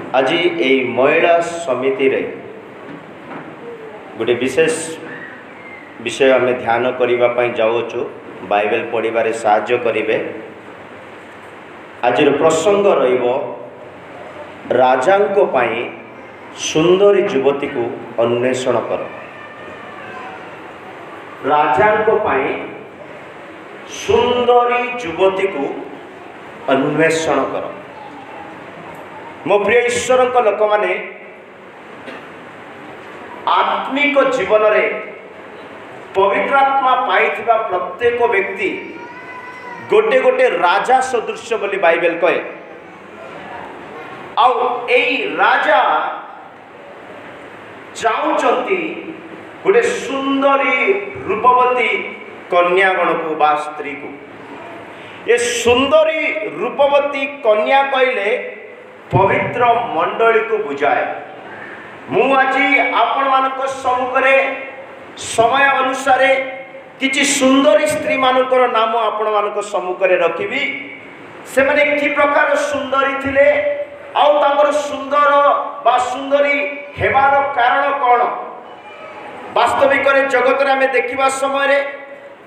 आज ये महिला समिति रे गोटे विशेष विषय आम ध्यान करने जाऊँ बाइबल पढ़ार साहाय्य करेंगे। आज प्रसंग राजा सुंदरी युवती को अन्वेषण कर। राजा सुंदरी युवती को अन्वेषण कर। मो प्रिय ईश्वर लोक माने आत्मिक जीवन रे पवित्र आत्मा पाई प्रत्येक व्यक्ति गोटे गोटे राजा सदृश बोली बाइबल कहे। आउ एई राजा चाहूँगी गोटे सुंदरी रूपवती कन्यागण को बा स्त्री को। ये सुंदरी रूपवती कन्या कहले पवित्र मंडली को बुझाए। मु आज आपण मानक सम्मुखें समय अनुसार किछि सुंदरी स्त्री मानकर नाम आपण मानक सम्मुखें रखिबी। से माने कि प्रकार सुंदरी थिले आउ तांकर सुंदर बा सुंदरी हेबार कारण कौन। वास्तविक जगत रे आमे देखिबा समय रे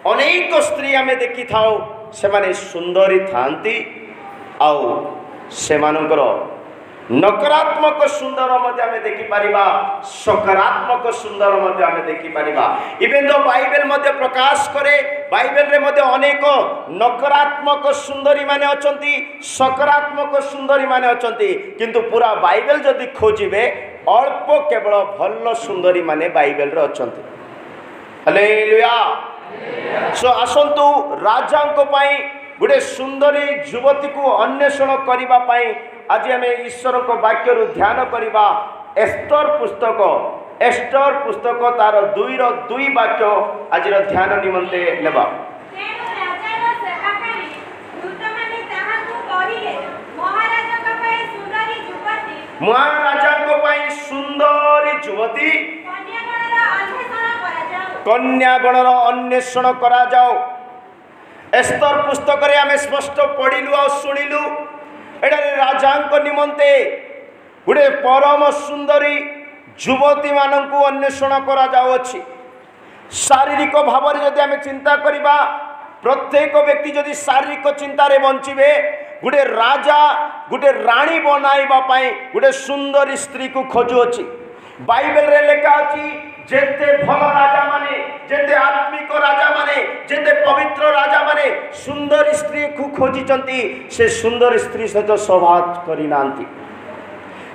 अनेक स्त्री आमे देखि थाओ से माने सुंदरी थांती आउ से मानकर नकारात्मक सुंदर मध्य आमे देखि परिबा, सकारात्मक सुंदर मध्य आमे देखि परिबा। इवेन दो बाइबल मध्य प्रकाश करे बाइबल रे मध्य अनेक नकारात्मक सुंदरी माने अछंती, सकारात्मक सुंदरी माने अछंती, किंतु पूरा बाइबल जदि खोजिबे अल्प केवल भल सुंदरी माने बाइबल रे अछंती। हालेलुया। सो आसंतु राजा को पाई गोटे सुंदरी युवती को अन्वेषण करिबा पाई आज आम ईश्वर को वाक्य ध्यान करवा। एस्टर पुस्तक तार दुई वाक्य आज ध्यान निमंते नेबा। महाराजा को पाई सुंदरी युवती कन्यागणर अन्वेषण करा जाओ। एस्तर पुस्तक रे आमे स्पष्ट पढ़िलु और शुणिलु एटारे राजा निमंते गोटे परम सुंदरी युवती मानू अन्वेषण करा जाउछि। शारीरिक भाव में जदि आमे चिंता करिबा प्रत्येक व्यक्ति जदि शारीरिक चिंतार बंचिबे गोटे राजा गोटे राणी बनाइबा पाई गोटे सुंदरी स्त्री को खोजुछि। बाइबल रे लिखा अछि जेते भल राजा माने जेते आत्मिक राजा माने जेते पवित्र राजा माने सुंदर स्त्री को खोजिचंती से सुंदर स्त्री सहित सहवास करिनांती।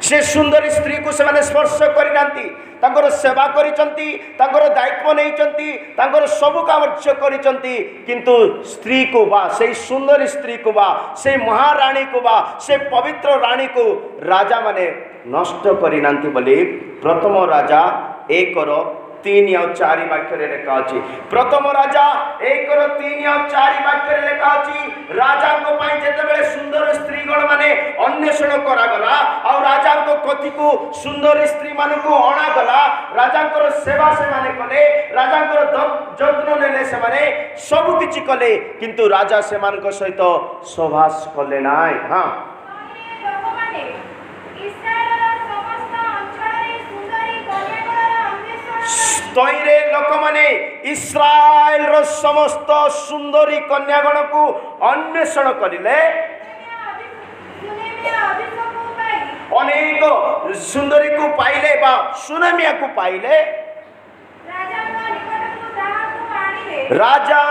से सुंदर स्त्री को से माने स्पर्श करिनांती, तांकर सेवा करिचंती, तांकर दायित्व नैचंती, तांकर सब कार्य करिचंती, किंतु स्त्री को बा से सुंदर स्त्री को बा से महारानी को बा से पवित्र रानी को राजा माने नष्ट करिनांती बोली प्रथम राजा 1:3-4 वाक्य लिखा अछि। प्रथम राजा 1:3-4 वाक्य लिखा अछि। राजा को पाई जेतेबेले सुंदर स्त्रीगण माने अन्वेषण करा गला और राजा को कथि को सुंदर स्त्री मान को अणा गला। राजा को सेवा से माने कले, राजा को जत्न नेले से माने सब किछि कले, किंतु राजा से मान को सहित सहवास कले नाय। हां तैरे लोक माने इस्राएल रो समस्त सुंदरी कन्यागण को अन्वेषण करिले। अनेक सुंदरी को पाइले बा सुनमिया को पाइले। राजा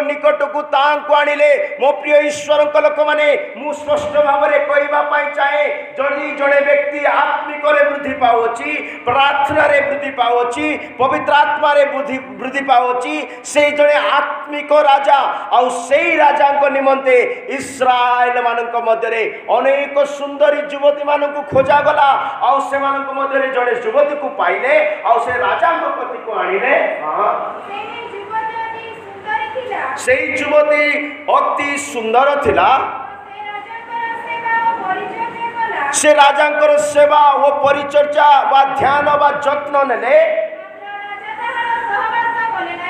निकट को तांको आनिले। मो प्रिय ईश्वर लोक माने मु स्पष्ट भाव में कहवा चाहे जदि जड़े व्यक्ति आत्मिक वृद्धि पाउछि, प्रार्थना रे वृद्धि पाउछि, पवित्र आत्मा रे वृद्धि पाउछि, से जड़े आत्मिक राजा आउ से राजा निमंते इस्राएल मानक मध्य अनेक सुंदरी युवती मानक खोजा गला आउ से मानक मध्य जड़े युवती को पाइले आउ से राजा कति को आनिले। से युवती अति सुंदर थिला। से राजा सेवा वो परिचर्या व ध्यान व जत्न नेले।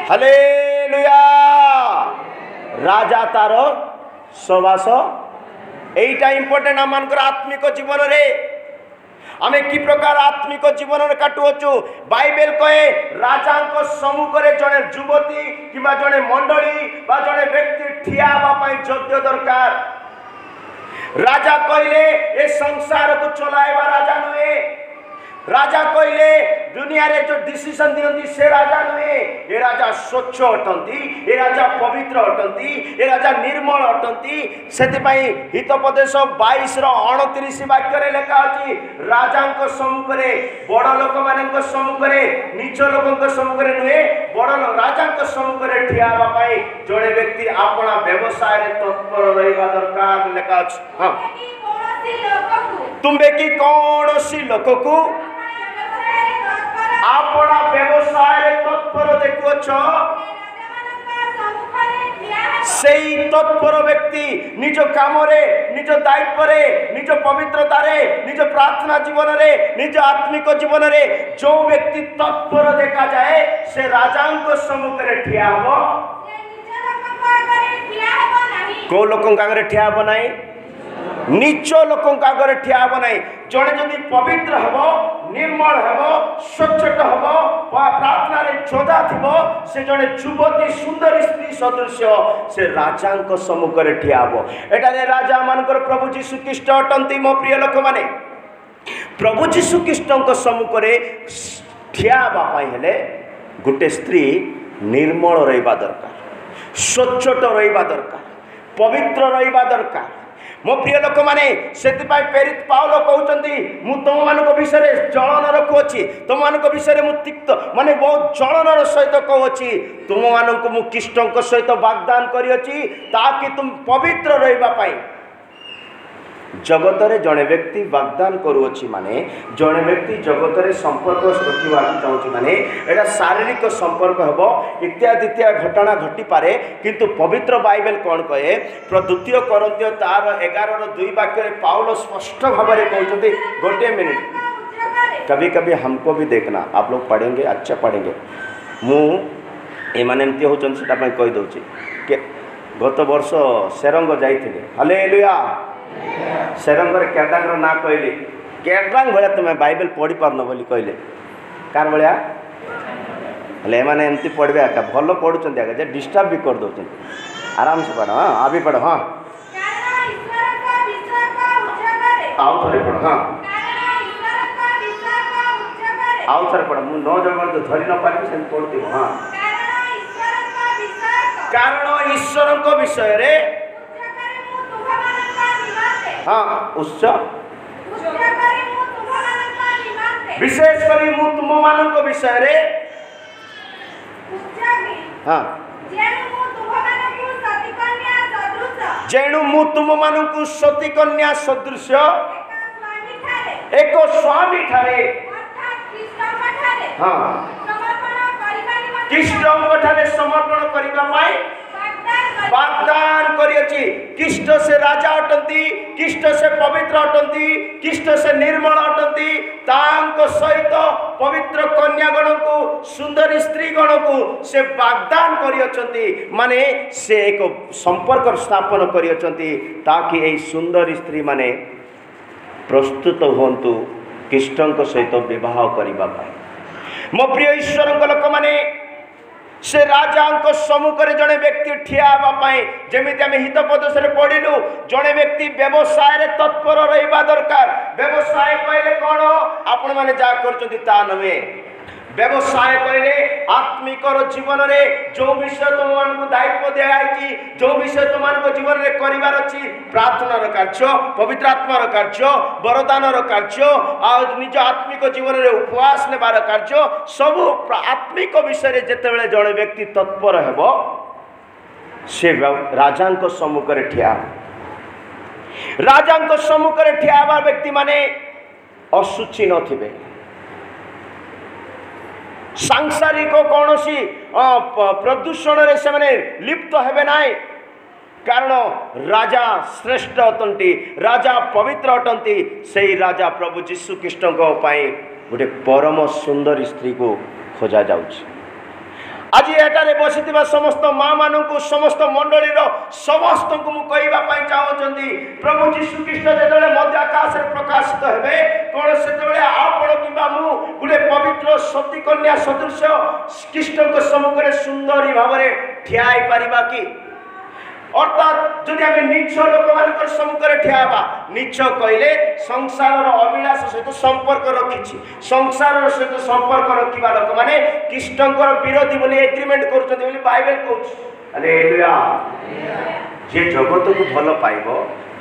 हालेलुया। राजा तार सहवास एटा इंपोर्टेंट आम आत्मिक जीवन रे आमे कि प्रकार आत्मिक जीवन काटुअछु बाइबल कहे राजा सम्मुखें जड़े युवती कि जड़े मंडली बा जड़े व्यक्ति ठिया योग्य दरकार। राजा कहले ए संसार को चलाइबा राजा नुहे। राजा कहले दुनिया रे जो डिसीजन दियंती से राजा नुहे। ए राजा स्वच्छ अटंती, ए राजा पवित्र अटंती, ए राजा निर्मल अटंती। सेतिपाई हितोपदेश 22 रो 29 वाक्य रे लिखा अछि राजा को सम्मुखरे बड़ लोक मानक सम्मुखरे नीच लोकक सम्मुखरे नुहे बड़ राजा को सम्मुखरे ठिया हेबा पई जड़े व्यक्ति अपना व्यवसाय रे तत्पर रहबा दरकार लिखा अछि। हां तुम्बे की कौनसी लोक को अपना व्यवसाय तत्पर देखुछ सेई तत्पर व्यक्ति निज काम रे निज दायित्व रे निज पवित्रता रे निज प्रार्थना जीवन रे निज आत्मिक जीवन रे जो व्यक्ति तत्पर देखा जाए से राजा सम्मुख रे ठिया हो। को लोक आगे ठिया हो नहीं नीच लोक आगे ठिया हे ना। जड़े जदि पवित्र हम निर्मल हम स्वच्छट हम प्रार्थना रे जोधा थो से जड़े युवती सुंदर स्त्री सदृश से राजा सम्मुखें ठिया हे। एटारे राजा मानकर प्रभु जीशु ख्रीष्ट अटंती। मो प्रिय लोक माने प्रभु जीशु ख्रीष्ट सम्मुखें ठिया हेबापी हेले गोटे स्त्री निर्मल रहिबा दरकार, स्वच्छट रहिबा दरकार, पवित्र रहिबा दरकार। मो प्रिय लोक माने सेतिपाई प्रेरित पाउलो कहउचंती मु तुम मानक विषय जलन रखुअछि तुम मानक विषय मु तिक्त माने बहुत जलनर सहित कहउछि तुम मानक मु ख्रीष्टक सहित वाग्दान करिअछि ताकि तुम पवित्र रहिबा पाई। जगत रे जड़े व्यक्ति वाग्दान करुअछि माने जड़े व्यक्ति जगत रे संपर्क रखिबा चाहूछि माने एटा शारीरिक संपर्क हेबो इत्यादि इत्यादि घटना घटी पारे किंतु पवित्र बाइबल कौन कहे द्वितीय कोरिन्थियो 11:2 वाक्य रे पाउलो स्पष्ट भाव में कहते गोटे मिनट कभी कभी हमको भी देखना आप लोग पढ़ेंगे अच्छा पढ़ेंगे मु एमाने एमती होचन सेटा पई कहि दउछि के गत वर्ष सेरंग जाइथिले हालेलुया सेरंगर केडांगर ना कहले केडांग भले तुम्हें बाइबल पढ़ी पारन बोली कहले कार भलिया हले माने एमती पढ़बे आका भलो पढुचंती आका जे डिस्टर्ब भी कर दउचंती आराम से पढ़ो। हां अभी पढ़ो। हां आओ थरे पढ़ो। हां आओ थरे पढ़ो मु नो जबर तो धरि न पारि से पढ़ती। हां कारण ईश्वर को विषय रे हाँ उच्च विशेष करी मु तुम मानक विषय रे हाँ जेणु मु तुम मानक सती कन्या सदृश एक स्वामी ठारे हाँ ख्रीष्टଙ୍କ ठारे समर्पण करिबा पाई वाग्दान करियछि। ख्रीष्ट से राजा अटंती, ख्रीष्ट से पवित्र अटंती, ख्रीष्ट से निर्मल अटंती। तांको सहित पवित्र कन्यागण को सुंदर स्त्री गण को से वाग्दान करियछंती माने से एक संपर्क स्थापन करियछंती ताकि ए सुंदर स्त्री माने प्रस्तुत होंतु ख्रीष्टଙ୍କ सहित विवाह करिबा पाई। मो प्रिय ईश्वरଙ୍କ लोक माने से राजा सम्मुखें जड़े व्यक्ति ठिया हेबापी जमीती आम हितोपदेश पढ़िलु जड़े व्यक्ति व्यवसाय रे तत्पर रहिबा दरकार। व्यवसाय कहले कौन आपण माने जा करचंती ता नवे व्यवसाय कहले आत्मिक जीवन रे जो विषय तुम मान दायित्व दिखाई जो विषय तुम मान जीवन में करार अच्छी प्रार्थनार कार्य पवित्र आत्मार कार्य वरदानर कार्य आ निज आत्मिक जीवन में उपवास नेबार कार्य सब आत्मिक विषय जितेबाला जड़े व्यक्ति तत्पर हेब से राजा सम्मुखें ठिया राजा सम्मुखें ठिया हेबा व्यक्ति माने अशुचि नथिबे सांसारिक कौन सी प्रदूषण रे से माने लिप्त हेबे नाई कारण राजा श्रेष्ठ अटंती राजा पवित्र अटंती से राजा प्रभु जीशु ख्रीष्ट गोटे परम सुंदर स्त्री को खोजा जाउछि। आज एटारे बसिथिबा समस्त माँ मानू समस्त मंडली समस्त को कहवाई चाहती प्रभु जीशु ख्रीष्ट जो मध्य आकाश प्रकाशित हेबे कौन से सती कन्या सदृश कृष्ण सम्मुखें सुंदरी भाव में ठिया पारिबा कि अर्थात जदि आम नीच लोक मान सम्मुखें ठिया नीच कहले संसार अभिलाष सहित संपर्क रखी संसार सहित संपर्क रखा लोक मैंने कृष्ण विरोधी बोली एग्रीमेंट कर बाइबल कहूँ जे जगत को भल पाइब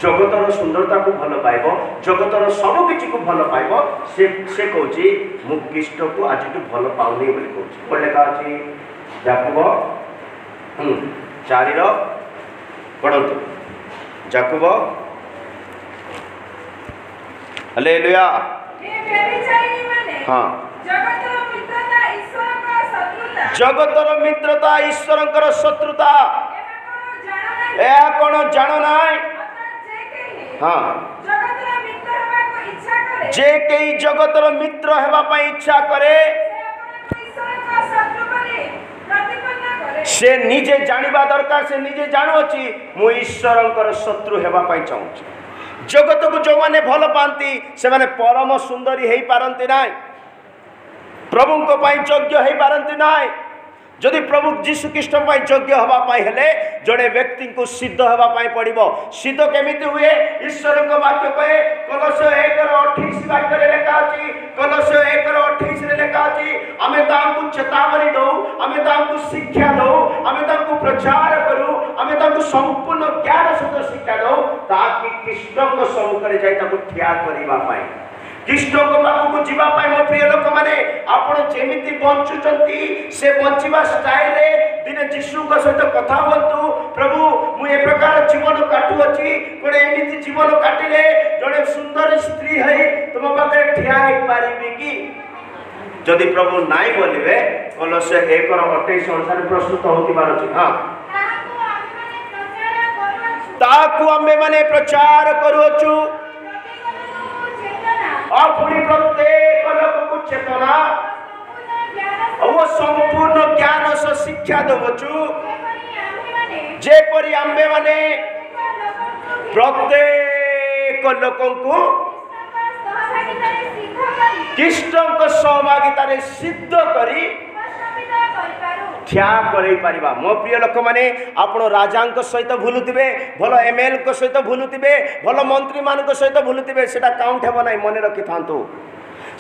जगतर सुंदरता को भल पाइब जगतर सब किसी को भल पाइब से कौची मु कृष्ण को आज भल पाऊनी बोली कहूँ कौन लेखा अच्छी याकूब 4 पढ़तु याकूब हालेलुया हाँ जगतर मित्रता ईश्वर शत्रुता यह कौन जान ना हाँ जे कई जगतर मित्र हेबा इच्छा करे से निजे जानिबा दरकार से निजे जानुअछि मु ईश्वरंकर शत्रु हेबा चाहूँ जगत को जो माने भल पाती से माने परम सुंदरी हेई पारंती नाय प्रभु को पाई योग्य हेई पारंती नाय जदि प्रभु जीशु कृष्ण योग्य हवापाई हेले जड़े व्यक्ति को सिद्ध हवापाई पड़िबो सिद्ध केमिति हुए ईश्वर को वाक्य कहे कलश 1:28 वाक्य रे लेखा अछि कलश 1:28 रे लेखा अछि आमे तांकु चेतावनी दो आमे तांकु शिक्षा दो आमे तांकु प्रचार करू आमे तांकु संपूर्ण ज्ञान सहित शिक्षा दो ताकि कृष्ण को सम्मुख रे जाई ताकु ठिया करिबा पाई कृष्ण को पाखक को जीवा पाई मो प्रिय लोक माने आपण जेमिति बंचुचंती से बंचिबा स्टाइल रे दिने जीशु को सहित कथा होतु प्रभु मु ए प्रकार जीवन काटू अछि कोन एमिति जीवन काटिले जड़े सुंदर स्त्री है तुम पाखे ठिया हे पारिबे कि जदि प्रभु नाई बोलिबे कलश 1:28 अनुसार प्रस्तुत होतिबार अछि हां ताकू आमे माने प्रचार करूछु और पुणी प्रत्येक लोक को चेतना और संपूर्ण ज्ञान से शिक्षा देवचु जेपरी आम्बे माने प्रत्येक लोक को कृष्ण को सहभागिता सिद्ध करी ठिया करेई पारिबा मो प्रिय लोक माने आपण राजा सहित भूलुथिबे भल एमएल सहित भूलुथिबे भल मंत्री मान सहित भूलुथिबे सेटा काउंट हेबो नाही मने रखि थांतु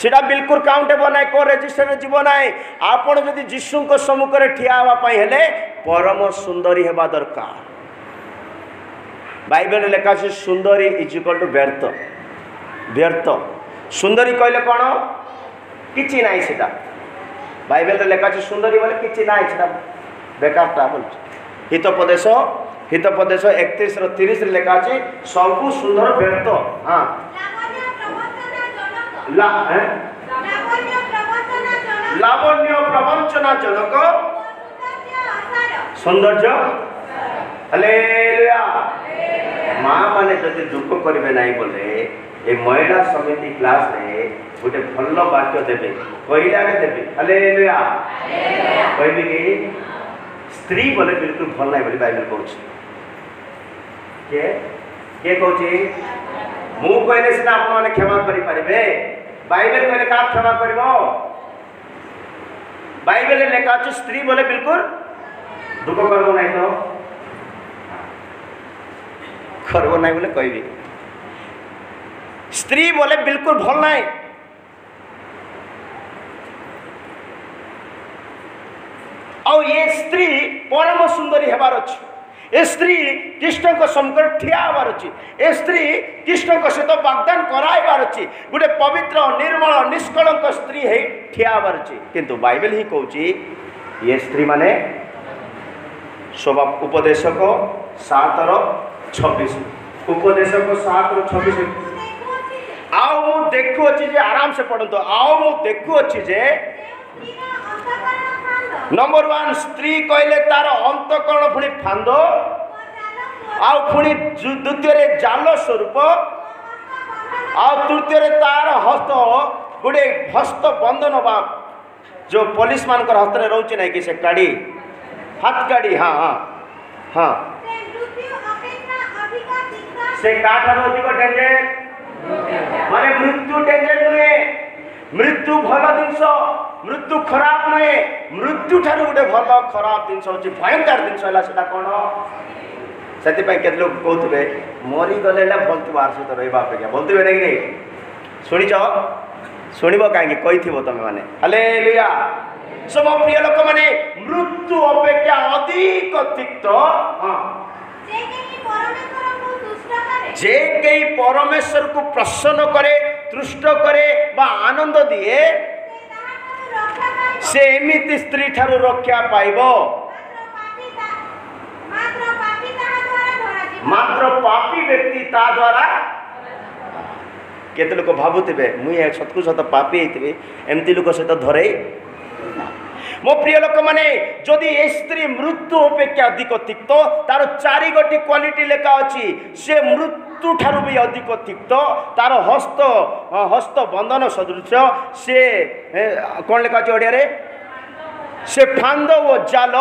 सेटा बिल्कुल काउंट हेबो नाही को रजिस्टर जीवो नाही आपण जदि जीशु को सम्मुख रे ठिया हवा पई हेले परम सुंदरी हेबा दरकार बाइबल लेखा छै सुंदरी इज इक्वल टू व्यर्थ व्यर्थ सुंदरी कहले कोन किछि नाही सेटा बाइबल रे लेखा छै सुंदरी बोले किछि नाही सेटा बेकारटा बोल हितोपदेश 31:30 रे लेखा छै सब सुंदर व्यर्थ हां लावण्य प्रवंचना जनक सौंदर्य हालेलुया माँ माने जदि दुख करेंगे ना बोले ये महिला समिति क्लास रे गोटे भल वाक्य देवे कहले आगे देवे हालेलुया कहबी कि स्त्री बोले बिल्कुल भल नहीं बोली बाइबल कहूँ के कहूँ मु कहले सीना आप मैंने क्षमा करि पारिबे बाइबल कहले का क्षमा करिवो बाइबल लेखा अछि स्त्री बोले बिल्कुल दुख करबो नहीं तो करबो नहीं बोले कहबी स्त्री बोले बिल्कुल भल नहीं और ये स्त्री परम सुंदरी हेबार अछि ए स्त्री कृष्ण को सम्मुख ठिया हबार अछि ए स्त्री कृष्ण को सहित वाग्दान कराइबार अछि गोटे पवित्र निर्मल निष्कलंक स्त्री है ठिया हबार अछि किंतु बाइबल ही कहूची ये स्त्री माने स्वभाव उपदेशक 7:26 उपदेशक 7:26 आओ मु देखु अछि जे आराम से पढ़ंतो आओ मु देखु अछि जे नंबर 1 स्त्री कहले तार अंतकरण पुणी फांद आउ पुणी द्वितीय रे जाल स्वरूप आउ तृतीय तार हस्त गोटे हस्त बंधन बा जो पुलिस मान हस्त में रोचे ना कि से काढ़ी हाथ काढ़ी हाँ हाँ हाँ से काठार अधिक डेंजर माने मृत्यु डेंजर नुहे मृत्यु भल जिनस मृत्यु खराब नुहे मृत्यु ठारू गोटे भल खराब जिन भयंकर जिन है कौन से केते लोग कहते मरीगले भल थी आर सहित रहा अपेक्षा भल थे ना कि शुणिच शुणव कहीं कही तुम मैंने हालेलुया सब प्रिय लोक मैंने मृत्यु अपेक्षा अधिक तिक्त जे कई परमेश्वर को प्रसन्न करे तुष्ट करे बा आनंद दिए से एमिति स्त्री ठारू रक्षा पाइब मात्र पापी व्यक्ति ता द्वारा केते लोक भावुवे मुझे सतकु सत पापी होती एमती लोक सहित धरे मो प्रिय लोक मैंने जदि ए स्त्री मृत्यु अपेक्षा अधिक तिक्त तार चारि गोटी क्वालिटी लेखा अच्छी से मृत्यु ठारू भी अधिक तिक्त तार हस्त हस्त बंधन सदृश से कौन लेखा अच्छे ओडिया से फांद ओ जाल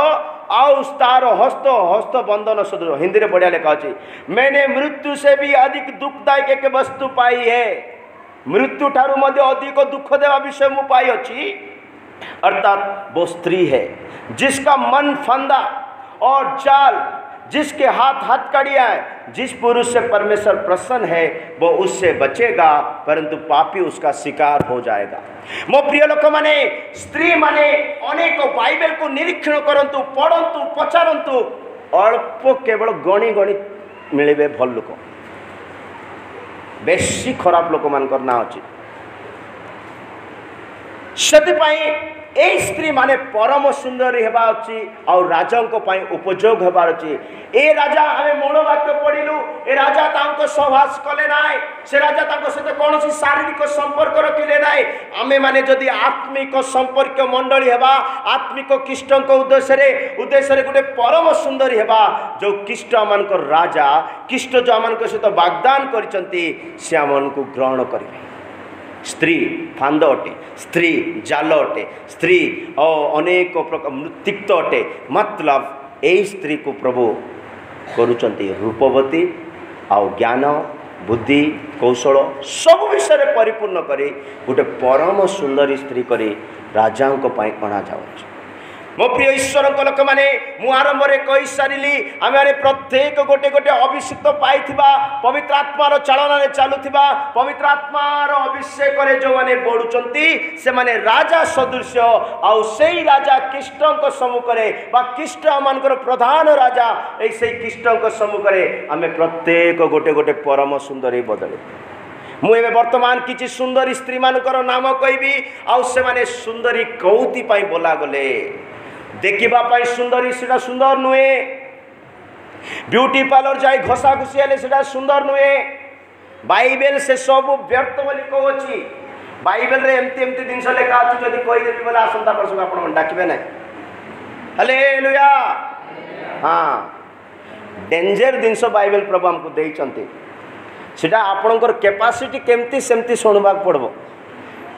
आउ तार हस्त हस्त बंधन सदृश हिंदी में बढ़िया लेखा अच्छी मैंने मृत्यु से भी अधिक दुखदायक एक वस्तु पाई है मृत्यु ठारू मध्य अधिक दुख देवा विषय मु पाई अच्छी अर्थात वो स्त्री है जिसका मन फंदा और जाल जिसके हाथ हथकड़ियाँ हैं जिस पुरुष से परमेश्वर प्रसन्न है वो उससे बचेगा परंतु पापी उसका शिकार हो जाएगा मो प्रिय लोक माने स्त्री माने अनेक बाइबल को निरीक्षण करंतु पढ़ंतु पचारंतु अल्प केवल गणी गणी मिले भल लोक बेसी खराब लोक मान ना अच्छी से स्त्री माने परम सुंदरी हेबा अच्छी और राजा उपयोग हेबार अच्छी ए राजा आमे मनोवाक्य पढ़िलु ए राजा तांको सहवास कले नाय से राजा तांको सहित कौन शारीरिक संपर्क रखिले नाय आमे माने जदि आत्मिक संपर्क मंडली हेबा आत्मिक कृष्ण उद्देश्य गोटे परम सुंदरी हेबा जो कृष्ण आमक राजा कृष्ण जो आमक सहित वाग्दान करिसंती से आमको ग्रहण करिवे स्त्री फांद अटे स्त्री जाल अटे स्त्री अनेक प्रकार तिक्त अटे मतलब यही स्त्री को प्रभु करुचंती रूपवती आ ज्ञान बुद्धि कौशल सब विषय परिपूर्ण करी गोटे परम सुंदरी स्त्री करी राजा अणा जाऊँ मो प्रिय ईश्वर लोक मैंने मु आरंभ में कही सारी आम प्रत्येक गोटे गोटे अभिषेक पाई पवित्र आत्मार चालन चलुवा पवित्र आत्मार अभिषेक जो मैंने बढ़ुंट से माने राजा सदृश आउ से राजा कृष्ण सम्मुख में कृष्ण आम प्रधान राजा से कृष्ण सम्मुख में आम प्रत्येक गोटे गोटे परम सुंदरी बदल मुझे वर्तमान किसी सुंदरी स्त्री मानकर नाम कहि आउ से माने सुंदरी कौती बोला गले देखा सुंदरी से सुंदर नुहे ब्यूटी पार्लर जाए घसा घुसी हेले से सुंदर नुहे बाइबल से सब व्यर्थ बोली कहूँ बाइबल रे एमती एमती जिनस लेखा अच्छी जब कहीदेवी बोले आसंता वर्ष को आप डाकबे ना हालेलुया हाँ डेंजर जिनस बाइबल प्रभु आमको देइचंती सेटा आपणकर कैपेसिटी केमती सेमती शुणवा पड़ो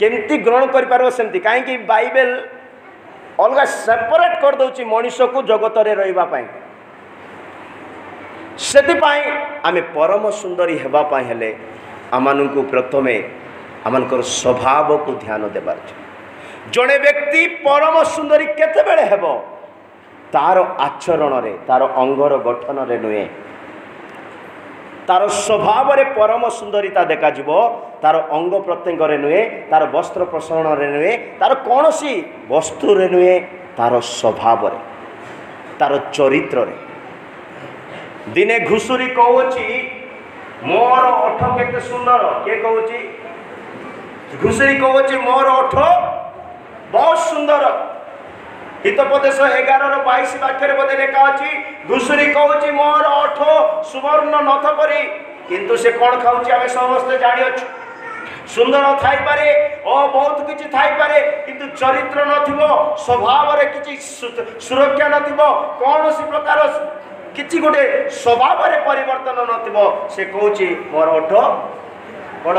केमती ग्रहण कर पार सेमती कहीं बाइबल अलग सेपरेट कर दौची मनीष को जगत रे रहिबा पाई सेतिपाई आमे परम सुंदरी हेबा पाई हेले आमानकु प्रथमे आमानकर स्वभाव को ध्यान देबार जड़े व्यक्ति परम सुंदरी केते बेले हेबो तार आचरण रे तार अंगर गठन रे नुहे तार स्वभाव रे परम सुंदरीता देखा जीवो तार अंग प्रत्यंग रे नुहे तार वस्त्र प्रसरण रे नुहे तार कौन सी वस्तु रे नुहे तार स्वभाव रे तार चरित्र रे दिने घुसुरी कहूची मोर ओठ केते सुंदर के कहूची घुसुरी कहूची मोर ओठ बहुत सुंदर हितोपदेश 11:22 वाक्य बोधे लेखा अच्छी घुसुरी कहूँ मोर ओठ सुवर्ण नथ परी किंतु से कौन खाऊँ आम समस्ते जानी सुंदर थाई पारे और बहुत किसी थाई पारे किंतु चरित्र नथिबो स्वभाव रे किसी सुरक्षा नथिबो कौन सी प्रकार किसी गोटे स्वभाव रे परिवर्तन नथिबो से कहूँ मोर ओठ बड़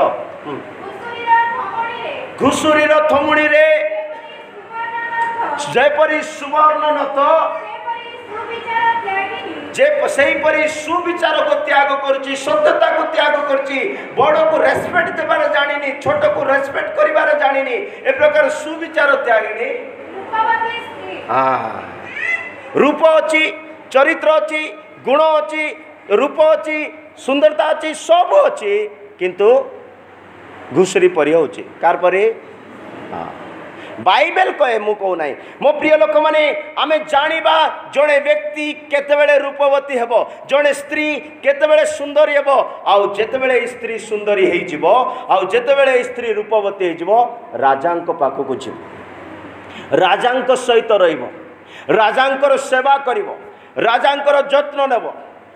घुसुरीर थमुड़ी रे जयपरी सुवर्ण नथ जे सेहीपरि सुविचार को त्याग करुची सत्यता को त्याग करुची बड़ को रेस्पेक्ट देबार जानिनी छोट को रेस्पेक्ट करिबार जानिनी ए प्रकार सुविचार त्यागिनी रूप अच्छी चरित्र अच्छी गुण अच्छी रूप अच्छी सुंदरता अच्छी सब अच्छी किंतु घुसरी परि होची कार परि बाइबल कहे मु कहू ना मो प्रिय लोक मैंने आम जाना जड़े व्यक्ति केतबेले रूपवती हेब जड़े स्त्री केतबेले सुंदरी हेब आउ जेतेबेले स्त्री सुंदरी हो आउ जेतेबेले स्त्री रूपवती हो राजा पाखक जीव राजा सहित रहिब राजांकर सेवा करिब राजांकर जत्न नेब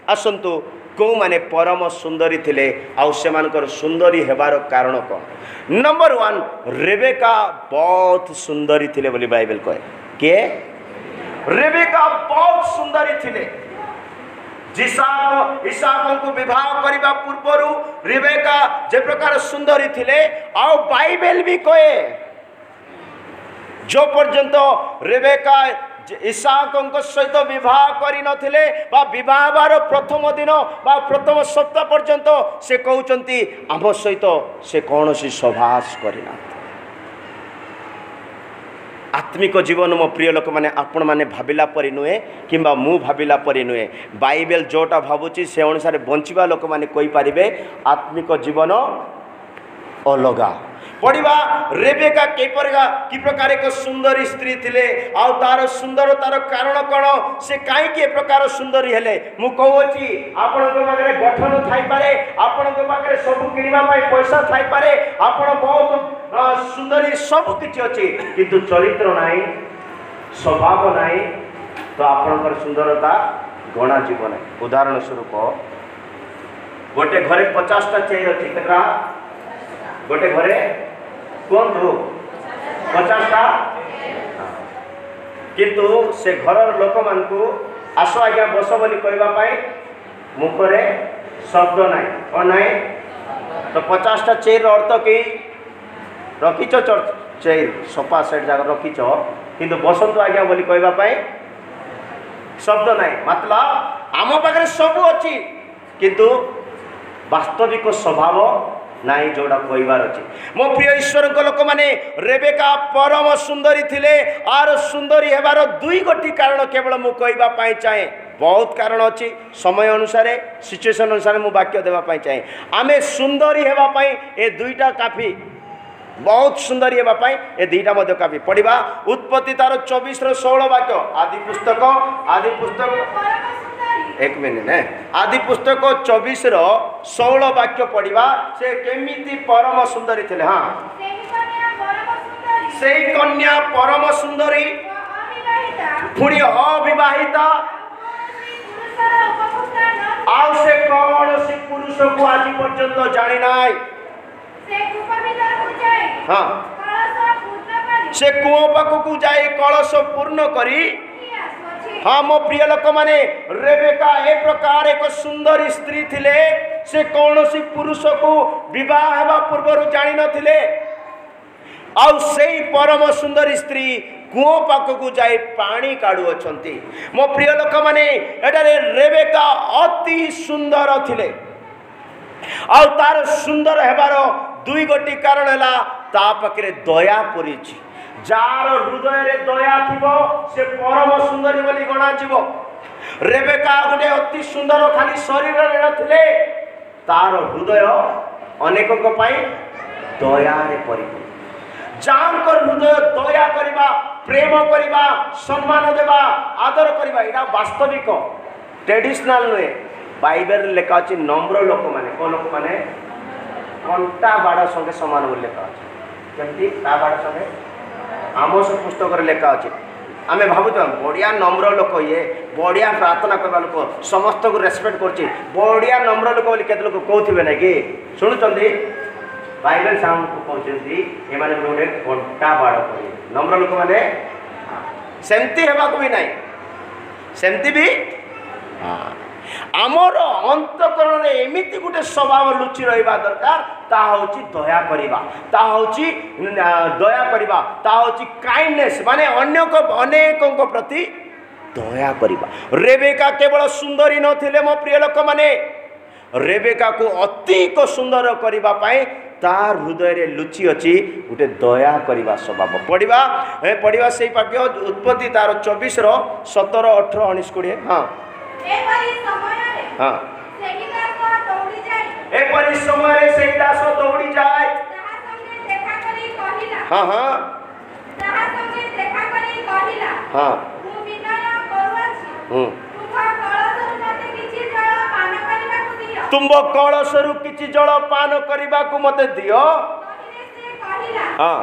आसंतु कौ माने परम सुंदरी थिले आउ सेमानकर सुंदरी हेबार कारण कौन नंबर 1 रेबेका बहुत सुंदरी थिले बोली बाइबल कहे के रेबेका बहुत सुंदरी थिले इसहाक को विवाह करने पूर्व रेबेका जे प्रकार सुंदरी थिले आउ बाइबल भी कहे जो पर्यंत रेबेका इसहाक सहित विवाह करी नथिले बा विवाहर प्रथम दिन बा प्रथम सप्ताह पर्यंत से कहउचंती आम सहित से कौन सी सहवास करना आत्मिक जीवन मो प्रिय लोक मैंने आपण मैंने भाविला परि नुहे किंबा मु भाविला परि नुहे बाइबल जोटा भावुची से अनुसार बंचिबा लोक मैंने कहि पारिबे आत्मिक जीवन अलगा पढ़ा रेबेका कि प्रकार एक सुंदरी स्त्री थिले आउ तार सुंदरतार कारण कौन से कहीं प्रकार सुंदरी हेले मु कहूची आपण पाखे गठन थाई पारे आपण पाखे सब किणवा पैसा थाई पारे आपण बहुत सुंदरी सब किछि अछि किंतु चरित्र नाही स्वभाव नाही तो आपणकर सुंदरता गणा जीव नाही उदाहरण स्वरूप गोटे घरे 50टा चेयर अछि केतरा गोटे घरे कौन 50टा किंतु से घर लोक मान को आस आज्ञा बस बोली कहवाई मुखरे शब्द ना कौन ना तो 50टा चेयर अर्थ कई रखीच चेयर सोफा सेट जगह रखीच किंतु बसंतु आज्ञा बोली कहवाई शब्द ना मतलब आम पाखे सब अच्छी किंतु वास्तविक स्वभाव नाई जोड़ा कहबार अच्छे मो प्रिय ईश्वर लोक मैंने रेबेका परम सुंदरी थिले आर सुंदरी हेबार दुई गोटी कारण केवल मु कहवाई चाहे बहुत कारण अच्छी समय अनुसार सिचुएशन अनुसार मु वाक्य देवाई चाहे आमे सुंदरी हेबाई ए दुईटा काफी बहुत सुंदरी हेबाई ए दुईटा मध्य काफी पढ़ा उत्पत्ति तार 24-16 वाक्य आदि पुस्तक एक मिनट है आदि पुस्तक 24-16 वाक्य पढ़ा से केमिति परम सुंदरी थे हाँ से कन्या परम सुंदरी पुणी अविवाहिता आउ से कौन सी पुरुष को आज पर्यंत जानी ना हाँ से कुओं पाखक जाए कलश पूर्ण करी हाँ मो प्रिय लोक माने रेबेका ए प्रकार एक सुंदर स्त्री थिले से कौन सी पुरुष को विवाह हेबा पूर्व जानी नथिले आउ सेई परम सुंदर स्त्री कुओं पाखक जाए पानी काढ़ु अछंती मो प्रिय लोक माने एटारे रेबेका अति सुंदर थिले आउ तार सुंदर हेबार दुई गोटी कारण हैला ता पाखरे दया परिछि जार हृदय रे दया थिबो से परम सुंदरी बोली गणा जीवो रेबेका गोटे अति सुंदर खाली शरीर रे नथिले तार हृदय अनेकक पई दया रे परिपूर्ण जानकर हृदय दया करिबा प्रेम करिबा सम्मान देबा आदर करिबा एटा वास्तविक ट्रेडिशनल नुहे बाइबल लेखा अछि नम्र लोक माने कोन लोक माने कंटा बाड़ संगे समान बोली लेखा अछि केमती ता बाड़ संगे आमोस पुस्तक लेखा अच्छे आम भावुँ बढ़िया नम्र लोक ये बढ़िया प्रार्थना करवा लोक समस्त को रेस्पेक्ट कर बढ़िया नम्र लोक बोली केते लोक कहते ना कि शुणुंट बाइबल सामू को कहते ये गोटे घंटा बाड़ कर नम्र लोक मैंने सेमती हेबा भी ना सेमती भी हाँ आमर अंतकरण में एमती गोटे स्वभाव लुचि रहा दरकार ता हूँ दया करवा ता हूँ दया करवा ता हूँ काइंडनेस माने अन्य अनेकों प्रति दया करिबा। रेबेका केवल सुंदरी नथिले मो प्रिय लोक माने, रेबेका को अतिक सुंदर करिबा पाए तार हृदय रे लुचि अछि गोटे दया करिबा स्वभाव। पढ़िबा सेही वाक्य उत्पत्ति तार 24 रो 17 18 19 20। हां एपरि समय रे हां सेही दास दौड़ी जाय, एपरि समय रे सेही दास दौड़ी जाय, ताहा संगे देखा करी कहिला। हां हां ताहा संगे देखा करी कहिला, हां मु विनय करूछि, तुम कळसरु किछि जल पान करबाकू मते दियो। हां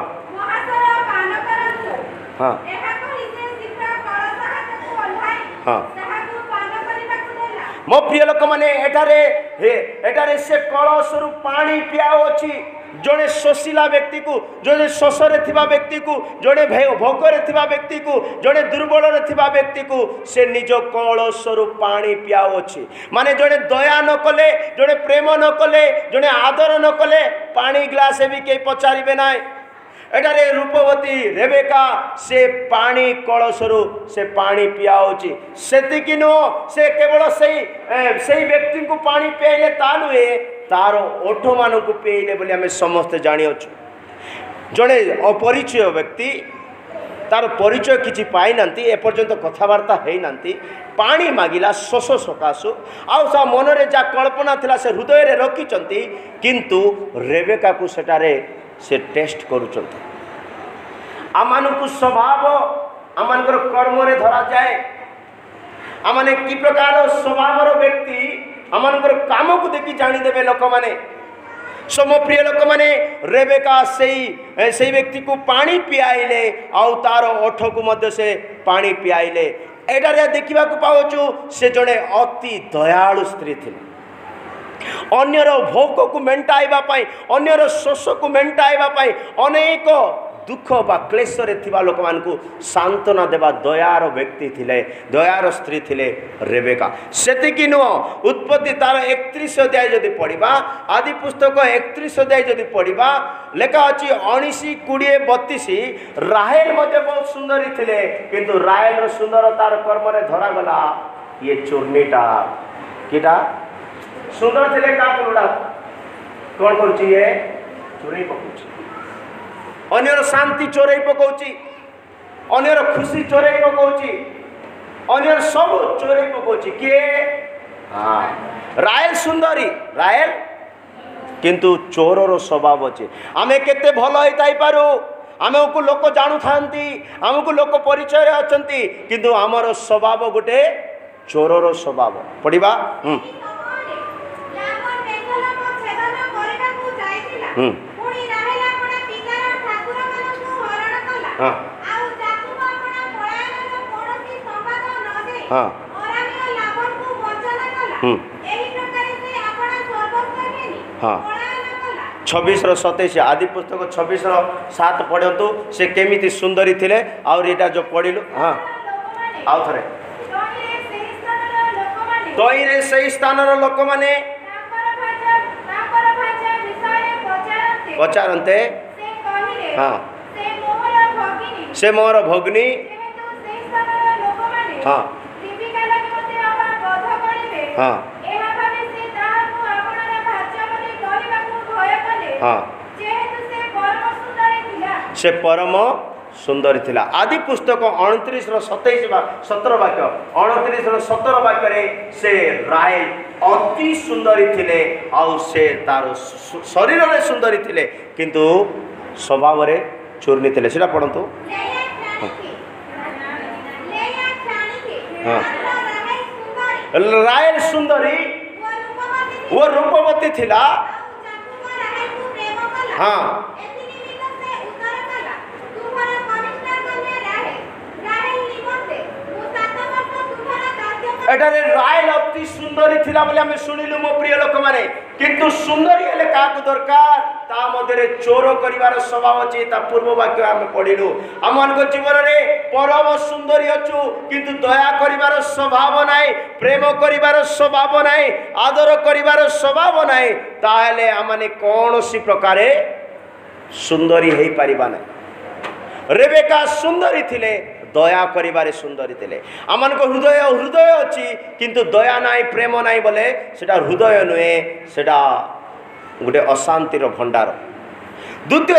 हां हां मो प्रिय लोक माने एटारे से कळसरु पानी पियाओ अछि। जड़े शोषिला व्यक्ति को, जड़े शोषरे थिबा व्यक्ति को, जड़े भोकरे थिबा व्यक्ति को, जड़े दुर्बल थिबा व्यक्ति को से निज कळसरु पानी पियाओ अछि। माने जड़े दया न कले, जड़े प्रेम न कले, जड़े आदर न कले पानी ग्लास भी के पचारिबे नाय। एटारे रूपवती रेबेका से पानी कळसरु से पानी पियाओछि। सेतिकि नो से केवल सेही व्यक्ति को पानी पियाइले ता नुहे, तार ओठ मान को पियाइले बोली आम समस्ते जानी अच्छु। जड़े अपरिचय व्यक्ति तार परिचय किछि पाई नांती, एपर्यंत कथबार्ता है नांती, पानी मागिला शोष सकाशु आ मनरे जा कल्पना थिला से हृदय रे रखिचंती, किंतु रेबेका को सेटारे से टेस्ट करूचंती। आमानकु स्वभाव आमानकर कर्म रे धरा जाए। आमाने कि प्रकार स्वभावर व्यक्ति आमानकर काम को देखि जानी देबे लोक माने। सो मो प्रिय लोक माने रेबेका सेही व्यक्ति को पानी पियाइले आउ तार ओठ को मध्य से पानी पियाइले। एटारे देखिबा को पाउछु से जड़े अति दयालु स्त्री थिले। अन्यर भोक को मेंटाइबा पाई, अन्यर शोष को मेंटाइबा पाई, अनेक दुख बा क्लेश रे थिबा लोक मान को सांत्वना देबा दयार व्यक्ति थिले, दयार स्त्री थिले रेबेका। सेतिकि नुह उत्पत्ति तार 31 अध्याय जदि पढ़िबा, आदि पुस्तक 31 अध्याय जदि पढ़िबा, लेखा अछि 19 20 32 राहेल मध्ये बहुत सुंदरी थिले, किंतु राहेल रो सुंदरतार कर्म रे धरा गला ये चूर्णीटा किटा सुंदर थिले का कोडा कोन करछि ये चोरी पकुछि, अन्यर शांति चोरई पकाउछि, अन्यर खुशी चोरई पकाउछि, अन्यर सब चोरई पकाउछि। किए? हाँ राहेल सुंदरी, राहेल किंतु चोरर स्वभाव अछि। आमे केते भल होइताई पारू, आमको लोक जानु थांती, आमको लोक परिचय अछंती, किंतु आमर स्वभाव गोटे चोरर स्वभाव। पढ़िबा हाँ हाँ 26 आदि पुस्तक 26:7 पढ़तु से केमिति सुंदरी थिले। और एटा जो पढ़िलु हाँ आउ थरे तोइरे सही स्थान रो लोक माने पचारंते हाँ से मोर भगिनी हाँ हाँ हाँ से परम सुंदरी थिला। आदि पुस्तक 29:17 वाक्य 29:17 वाक्य रे से राहेल अति सुंदरी थिले, आउ से तार शरीर रे सुंदरी थिले, किंतु स्वभाव रे चूर्णी थिले। सेटा पढ़ंतु हाँ राहेल सुंदरी वो रूपवती थिला। हाँ एटारे राहेल अति सुंदरी थिला बोले हमें सुनिलु मो प्रिय लोक माने, किंतु सुंदरी हेले काकु दरकार ता मध्यरे चोर करिवार स्वभाव अछि। ता पूर्व वाक्य हमें पढ़िलु हमनको जीवन रे परम सुंदरी अछु, किंतु दया करिवार स्वभाव नाही, प्रेम करिवार स्वभाव नाही, आदर करिवार स्वभाव नाही, ताहेले हमने कोनोसी प्रकारे सुंदरी हेई परिबा नाही। रेबेका सुंदरी थिले, दया करिबारे सुंदरी थिले आमन को हृदय हृदय अछि किंतु दया नाई प्रेम नाई बोले सेटा हृदय नुहे सेटा गोटे अशांतिर भंडार द्वितीय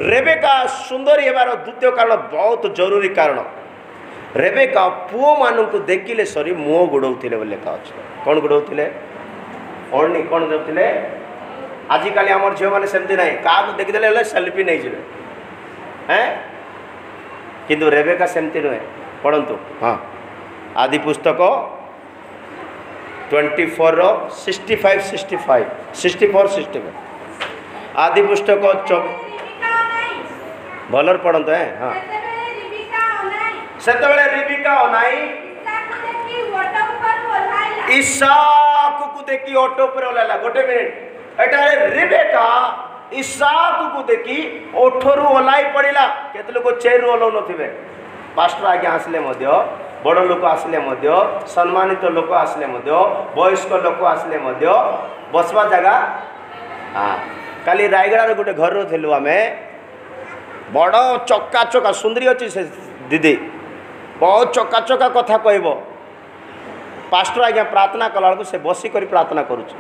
रेबेका सुंदरी हेबार द्वितीय कारण बहुत जरूरी कारण रेबेका पुओ मानू देखिले सरी मुह गुड़ौले बोले लिखा अच्छे कौन गुड़ौले ओढ़नी कौन देते आजिकल आम झील मैंने सेमती ना क्या देखीदे सेल्फी नहीं जाए हैं किंतु रेबेका सेमती नुहे पढ़तु हाँ आदि पुस्तक 24 65 65 64 65 आदि पुस्तक भलर पढ़ते हैं हाँ से रिबिका अनाई इसाक को देखी ऑटो पर ओहला गोटे मिनिट एटारे रिबेका इसाक को देखी ओठरू ओलाई पड़िला केते लोक चेयर ओलौ नथिबे पास्टर आगे आसले मध्य बड़ लोक आसले मध्य सम्मानित लोक आसले मध्य वयस्क लोक आसले मध्य बसवा जगह हाँ काली रायगड़ा गोटे घर थिलु आमे बड़ चक्का चक्का सुंदरी अच्छी से दीदी बहुत चक्का चक्का कथा कहब पास्टर आज्ञा प्रार्थना कला बेलू से बसिक प्रार्थना करुच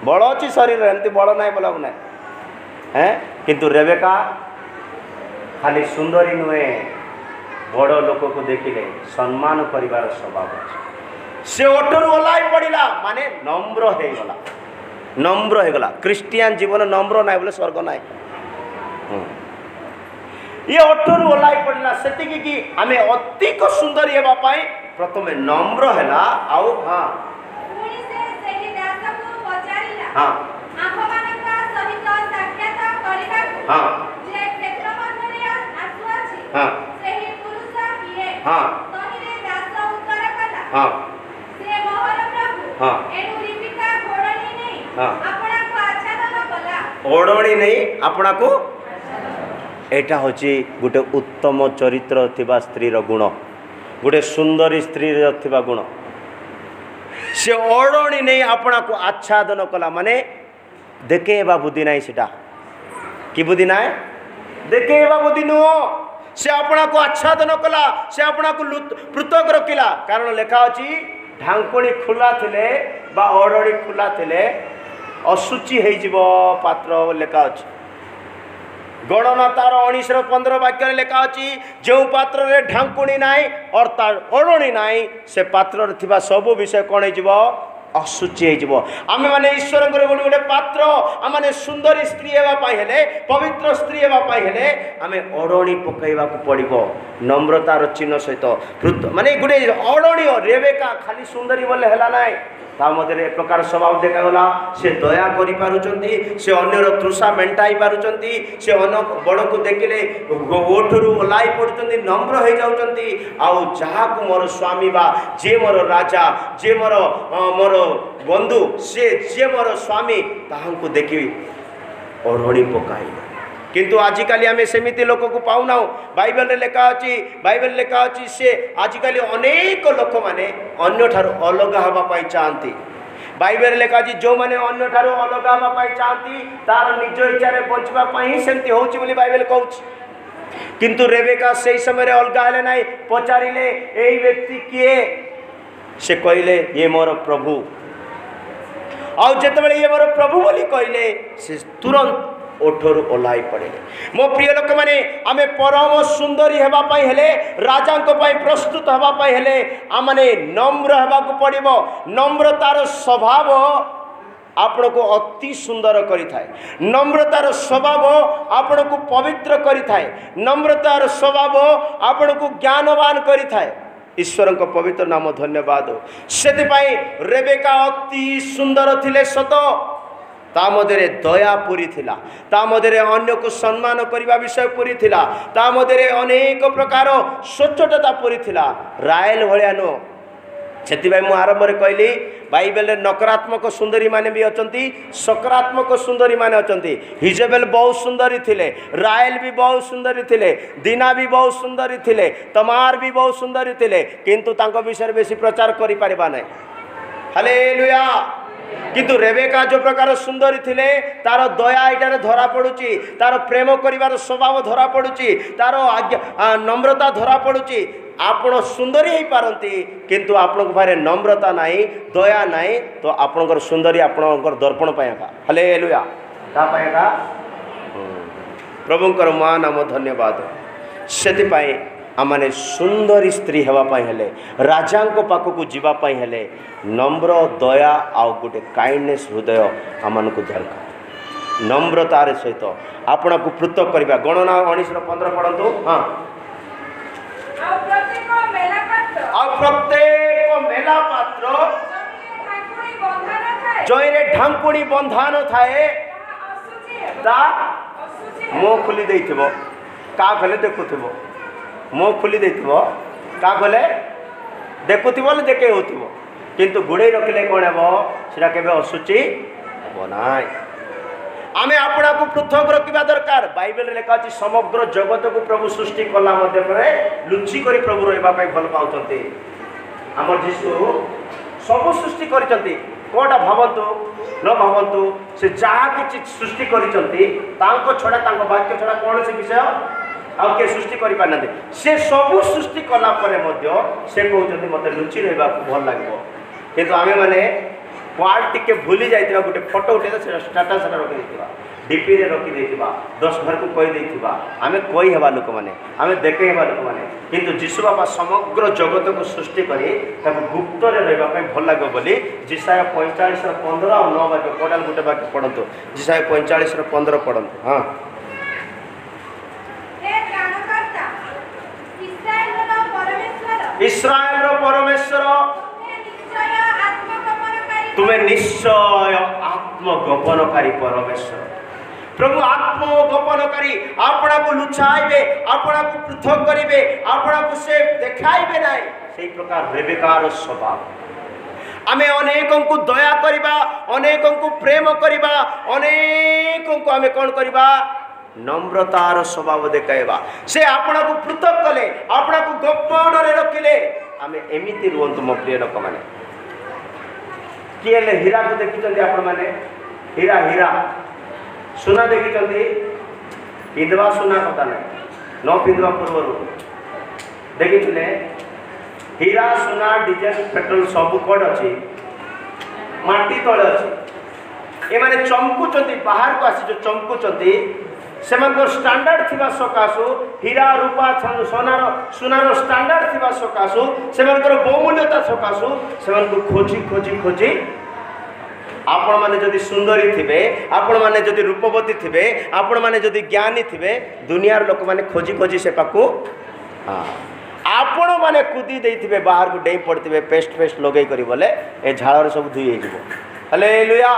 बड़ अच्छी शरीर एमती बड़ ना बोला ना हैं किंतु रेबेका खाली सुंदरी नुहे बड़ लोक को देखिले सम्मान करिवार स्वभाव अच्छे से ओटरू ओलाई पड़ा माने नम्र हो गला नम्र हो गला क्रिस्टियान जीवन नम्र ना बोले स्वर्ग ना ये ओटरू ओलाई पड़ा से कि आम अतिक सुंदरी होगापाई प्रथम नम्र है आउ हाँ हाँ हाँ हाँ हाँ हाँ ओढ़णी नहीं अपना को एटा होची गोटे उत्तम चरित्र थिबा स्त्री गुण गोटे सुंदरी स्त्री थिबा गुण से ओढ़णी नहीं अपना को आच्छादन कला माने देखेबा बुद्धि नाई सेटा कि बुद्धि ना देखेबा बुद्धि नुह से अपना को आच्छादन कला से अपना को पृथक रखिला कारण लेखा अच्छी ढांकुणी खुला थिले बा ओढ़णी खुला थिले असुचि हो पात्र लेखा अच्छी गणना तार 19-15 वाक्य लेखा अच्छी जो पात्र रे ढांकुणी नाई और तार ओढ़णी नाई से पात्र थिबा सब विषय कौन हो असुचि हो आम मैंने ईश्वर गोटे पात्र आम मैंने सुंदरी स्त्री होगापाई हेले पवित्र स्त्री होगापाई हेले आम ओढ़णी पकईवा पड़ो नम्रतार चिन्ह सहित माने गोटे ओढ़णी रेबेका खाली सुंदरी बोले है ना मध्य एक प्रकार स्वभाव देखागला से दया करि पारुचंती से अन्यर तृषा मेंटाई पारुचंती से अन बड़ को देखिले ओठरू ओलाई पड़ुचंती नम्र हो जाउचंती आउ जहा को मोर स्वामी बा जे मोर राजा जे मोर मोर बंधु से जे मोर स्वामी ताहां को देखि ओढ़णी पकाई किंतु आजिकल आम सेमिति लोक को पाऊना बाइबल रे लेखा अच्छी बाइबल लेखा अच्छी से आजिकल अनेक लोक मैंने अन्य ठारू अलग हाँपाई चाहती बाइबल लेखा अच्छी जो मैंने अन्य ठारू अलग हाँपाई चाहती तार निज इच्छा बचापी सेमती होची बोली बाइबल कहूँ किंतु रेबेका से समय अलग हेले ना पचारे यही व्यक्ति किए से कहले ये मोर प्रभु आउ जिते ये मोर प्रभु बोली कहले से तुरंत ओठरू ओलाई पड़े मो प्रिय लोक मैंने आम परम सुंदरी होगापाई हेले राजा प्रस्तुत होगापाई हेले आमने नम्र होगा पड़ो नम्रतार स्वभाव आपण को अति सुंदर करिथाए नम्रतार स्वभाव आपण को पवित्र करिथाए नम्रतार स्वभाव आपण को ज्ञानवान करिथाए ईश्वर को पवित्र नाम धन्यवाद हो से रेबेका अति सुंदर थिले सत ता मध्य दया पूरी थिला ता मध्य अन्य को सम्मान करने विषय पूरी थिला ता मध्य अनेक प्रकार स्वच्छता पूरी थिला रायल भलिया नो से मु आरंभ कहली बाइबल नकारात्मक सुंदरी माने भी अचंती सकारात्मक सुंदरी माने अचंती हिजेबेल बहुत सुंदरी थिले रायल भी बहुत सुंदरी थिले दीना भी बहुत सुंदरी थिले तमार भी बहुत सुंदरी थिले किंतु तांको विषय बेसी प्रचार करि पारिबा नै हालेलुया किंतु रेबेका जो प्रकार सुंदरी थिले तार दया एटारे धरा पड़ुची तार प्रेम करिवार स्वभाव धरा पड़ुची तार नम्रता धरा पड़ुची आपण सुंदरी ही पारंती किंतु आपण पारे नम्रता नाही दया नाही तो आपणकर सुंदरी आपणकर दर्पण पाएगा हालेलुया का पाएगा प्रभुंकर महानाम धन्यवाद से आमने सुंदरी स्त्री हेवाई हेले राजा पाखक जीवाई हेले नम्र दया आउ गोटे काइंडनेस हृदय आम को दरकार नम्रतार सहित आपण को पृथक करवा गणना 19:15 पढ़ु हाँ प्रत्येक मेला पात्र जयरे ढांकुणी बंधान थाए मुँह खोली देथिबो का खोले देखुथिबो मुँह खोली देथिबो का खोले देखुथिबो देखे होथिबो किंतु गुड़े रखिले कौन हेबो सेटा केबे असुचि हेबो नाय आमे आपणा को पृथक रखिबा दरकार बाइबल रे लिखा अछि समग्र जगत को प्रभु सृष्टि कला मध्य परे लुचि करी प्रभु रहबा पई भल पाउचंती हमर जीसु सब सृष्टि करिसंती कोटा भावंतु न भावंतु से जहाँ कि सृष्टि करिसंती तांको छड़ा तांको वाक्य छड़ा कौन से विषय आउ के सृष्टि करि पारनाते से सब सृष्टि कला परे मध्य से कहउचंती मते लुचि रहबा भल लागबो किंतु आमे माने क्वाल टिके भूली जाइतिबा गोटे फोटो उठे से स्टेटस रे रखि देतिबा डीपी रे रखि देतिबा 10 घर को कहि देतिबा आमे कोई हेबा लोक माने आमे देखे हेबा लोक माने किंतु जीसु बाबा समग्र जगत को सृष्टि करी ताको गुप्त रे रहबा पई भल लागो बोली जिसाया 45:15 और 9 वाक्य कोडाल गोटे वाक्य पढंतु जिसाया 45:15 पढंतु हां इस्राएल रो परमेश्वर तुम्हें निश्चय आत्मगोपनकारी परमेश्वर प्रभु आत्मगोपनकारी आपना को लुचाइबे आपना को पृथक करिवे आपना को से देखाइबे नाही सेही प्रकार रेबेकार स्वभाव आमे अनेकों को दया करिबा अनेकों को प्रेम करिबा अनेकों को आमे कोन करिबा नम्रतार स्वभाव देखाइबा से आपना को पृथक कले आपना को गोपन रे रखिले आमे एमिति रुवंतु मो प्रिय लोक माने किए हीरा को देखी आपण मैंने हीरा हीरा सुना देखी पिंधवा सुना कथा ना न पिंधवा पूर्व देखी हीरा सुना डीजेल पेट्रोल सब कौन अच्छी माटी तले अच्छी ये माने चमकुचंती बाहर को आसी जो चमकुचंती सेमानकर स्टैंडर्ड थिबा सकासु हीरा रूपा सोनार सुनार स्टैंडर्ड थिबा सकासु सेमानकर बहुमूल्यता सकासु सेमानको खोजी खोजी खोजी आपण माने जदि सुंदरी थिबे आपण माने जदि रूपवती थिबे आपण माने जदि ज्ञानी थिबे दुनियार लोक माने खोजी खोजी से पाकु हां आपण माने कुदी देथिबे बाहर को डेई पड़थिबे पेस्ट पेस्ट लगै करी बोले ए झाळ रे सब धुई हेजिबो हालेलुया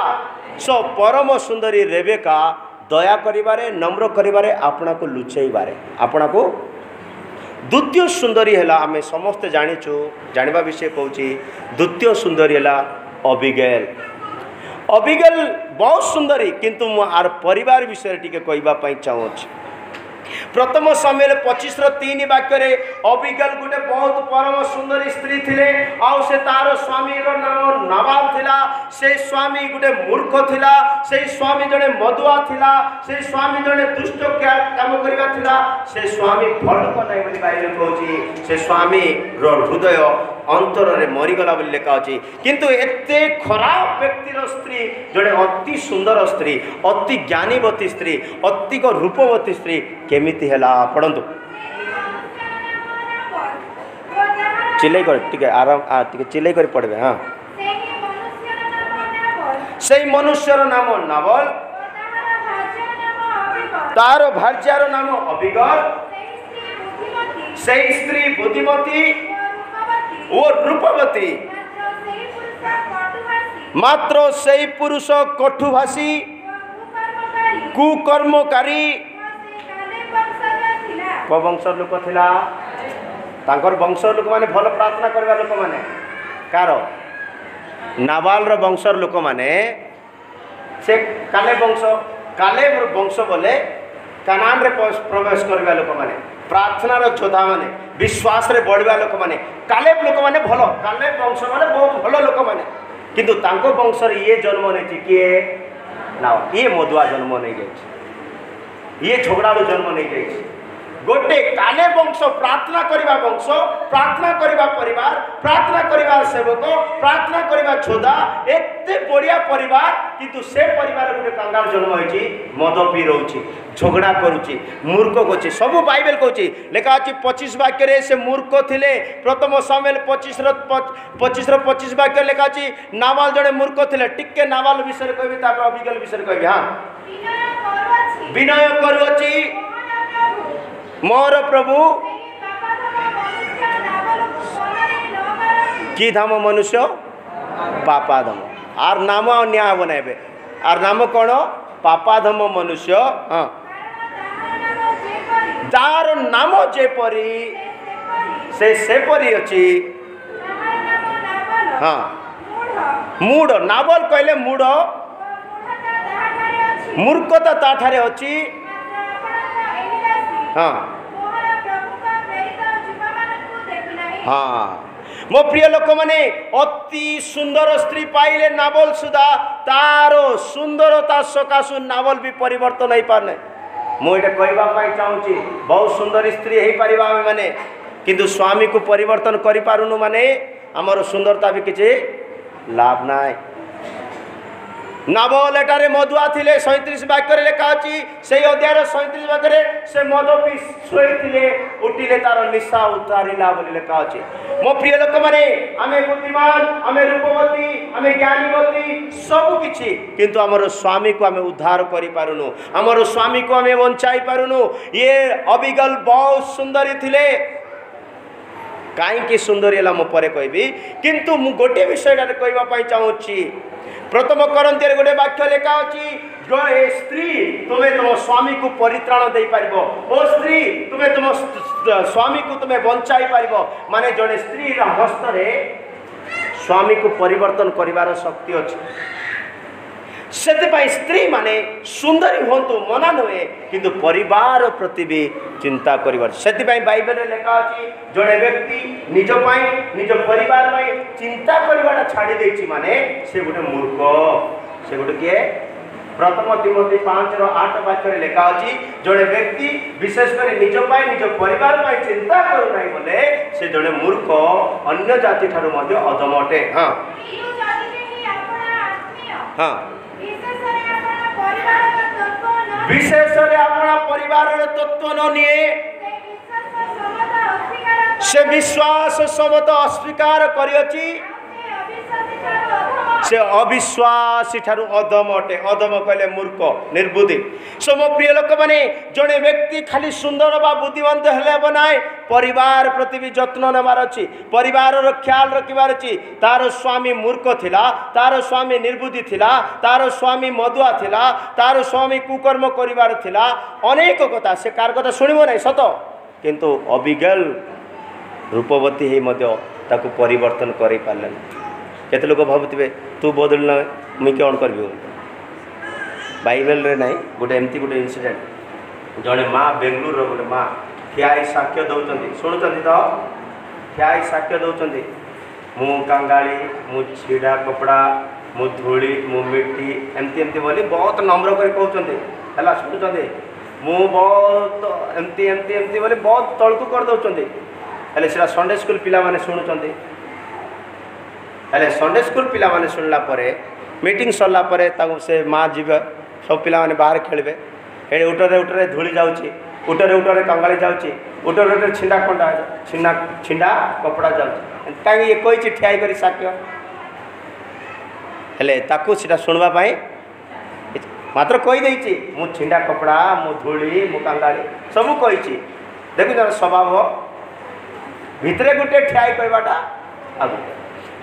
सो परम सुंदरी रेबेका दया करिबारे नम्र करिबारे आपना को लुचैबारे आपना को द्वितीय सुंदरी हैला आमे समस्त जानिछु जानिबा विषय कहूची द्वितीय सुंदरी हैला अबिगेल अबिगेल बहुत सुंदरी किंतु मु आर परिवार विषय टिके कहबा पई चाहूची प्रथम सामुएल 25:3 वाक्य रे अबिगेल गुटे बहुत परम सुंदरी स्त्री थिले आउ से तार स्वामी रो नाम नाबाल थिला से स्वामी गुटे मूर्ख थिला से स्वामी जने मदुआ थिला से स्वामी जने दुष्ट काम करबा थिला से स्वामी भल को नै बोली बाइबल कहूची से स्वामी रो हृदय अंतर रे मरी गला बोली लेखा अछि किंतु एते खराब व्यक्ति रो स्त्री जने अति सुंदर स्त्री अति ज्ञानीवती स्त्री अति को रूपवती स्त्री केमिति हैला पढंतु चिल्लाई कर ठीक है आराम ठीक है चिल्लाई कर पढ़बे हां सेही मनुष्यर नाम नाबल तार भार्यार नाम अबिगल सेही स्त्री बुद्धिमती ओ रूपवती मात्र सेही पुरुष कटुभाषी कुकर्मकारी को वंश लोक थिला तांकर वंश लोक माने भल प्रार्थना करबा लोक माने कार नाबाल रो वंश लोक माने से काले वंश बोले कानान रे प्रवेश करबा लोक माने प्रार्थना रो जोधा माने विश्वास रे बढ़िबा लोक माने काले लोक माने भलो काले वंश माने बहुत भलो लोक माने किंतु तांको वंशर ये जन्म नहीं किए ना ये मधुआ जन्म नहीं जाए ये झगड़ाड़ू जन्म नहीं जाए गोटे काले वंश प्रार्थना करवा वंश प्रार्थना करवा परिवार प्रार्थना करवा सेवक प्रार्थना करवा छोदा एते बढ़िया परिवार किंतु से परिवार गोटे कंगाल जन्म होती मद पी रोचे झगड़ा करुच्ची मूर्ख करुच्ची सब बाइबल कहूँ लेखा अच्छी 25 वाक्य से मूर्ख थिले प्रथम सामुएल 25 वाक्य लेखा अच्छी नाबाल जड़े मूर्ख थिले टिके नाबाल विषय कहबी अभिज्ञ विषय कहबी हाँ विनय करुच्ची मोर प्रभु कि धाम मनुष्य पापाधम आर नाम न्याय बनाए आर नाम कौन पापाधम मनुष्य हाँ जार नाम जेपरी से परी अच्छी हाँ मूढ़ नावल कहले मूढ़ मूर्खता ताठारे अच्छी हाँ हाँ मो प्रिय लोक मैंने अति सुंदर स्त्री पाइले नावल सुधा तारो सुंदरता सकाशु नावल भी परिवर्तन हो पारने मुझे कहवाई चाहूँगी बहुत सुंदर स्त्री हो पार आम मैंने किंतु स्वामी को परिवर्तन कर पारुनु माने आमर सुंदरता भी किसी लाभ ना नावल एटारे मधुआ थिले 37 वाक्य लेखा अच्छी से अध्याय 37 वाक्य से मद पी शोते उठिले तार निशा उतारिला बोली लेखा अच्छी मो प्रिय लोक मैंने आमे बुद्धिमान आमे रूपवती आमे ज्ञानीवती सब किछि किंतु आमर स्वामी को आमे उद्धार करि पारुनु आमर स्वामी को आमे बंचाई पारुनु ये अबिगल बहुत सुंदरी थिले कहीं सुंदरी है मो पर कहबी किंतु मु गोटे विषय कहवाई चाहूँगी प्रथम करंतियर गोटे वाक्य लेखा अच्छी जो ए स्त्री तुम्हें तुम स्वामी को परित्राण दे पार ओ स्त्री तुम्हें तुम स्वामी को तुम्हें बंचाई पार माने जड़े स्त्री हस्त स्वामी को परिवर्तन करिवार शक्ति अच्छी से स्त्री माने सुंदरी हूँ मना नुहे किंतु परिवार प्रति भी चिंता कर से बाइबल लेखा अच्छी जड़े व्यक्ति निज निज परिवार चिंता करवाटा छाड़ी देछि माने से गोटे मूर्ख से गोटे किए प्रथम तिमोथी 5:8 वाक्य लेखा अच्छी जड़े व्यक्ति विशेषकर निज निज परिवार चिंता करूना बोले से जड़े मूर्ख अन्य जाति ठारू अधम अटे हाँ हाँ विशेष अपना परिवार तत्व न निए से विश्वास समत अस्वीकार करियछि से अविश्वासी ठारू अधम अटे अधम कहले मूर्ख निर्बुद्धि सो मो प्रिय लोक माने जड़े व्यक्ति खाली सुंदर बा बुद्धिवंत हेले बनाए परिवार प्रति भी जत्न नेबार अछि परिवार रो ख्याल रखिबार अछि तार स्वामी मूर्ख थिला तार स्वामी निर्बुद्धि थिला तार स्वामी मदुआ थिला तार स्वामी कुकर्म करिबार थिला अनेक कथा से कार कथा सुनिबो नै सत किंतु अभिज्ञ रूपवती हे मध्य ताकू परिवर्तन करि पारलन केते लोक भावुवे तू बदल मुई कौन कर बाइबल रे नहीं गोटे एमती गोटे इनसीडेंट जड़े माँ बेंगलुर गोटे माँ ठियाई साक्ष्य दौरान शुणुंट तो ठियाई साक्ष्य दौरान मु कंगाली मु छिड़ा कपड़ा मु धूली मु मिट्टी एमती एमती बोली बहुत नम्र कर कहते है शुणुंट मु बहुत एमती एमती एमती बोली बहुत तलकू कर दौरान हेल्ले सीटा संडे स्कूल पिला माने शुणुंट हेल्ले संडे स्कूल पिला माने शुणला मीटिंग सरला से माँ जीव सब पिला माने बाहर खेलबे ये उटरे उटरे धूली जाऊँगी उटरे उटरे कंगाली जाऊँगी उटरे उटरे छिंडा कंडा छिंडा कपड़ा जाऊँगी कहीं ये कही ठिया कर साक्ष्य हेले ताकू सीटा शुणवाई मात्र कहीदे मु छिंडा कपड़ा मु धूली मु कंगाली सब कही देखु स्वभाव भितरे गोटे ठिया कहवाटा आगे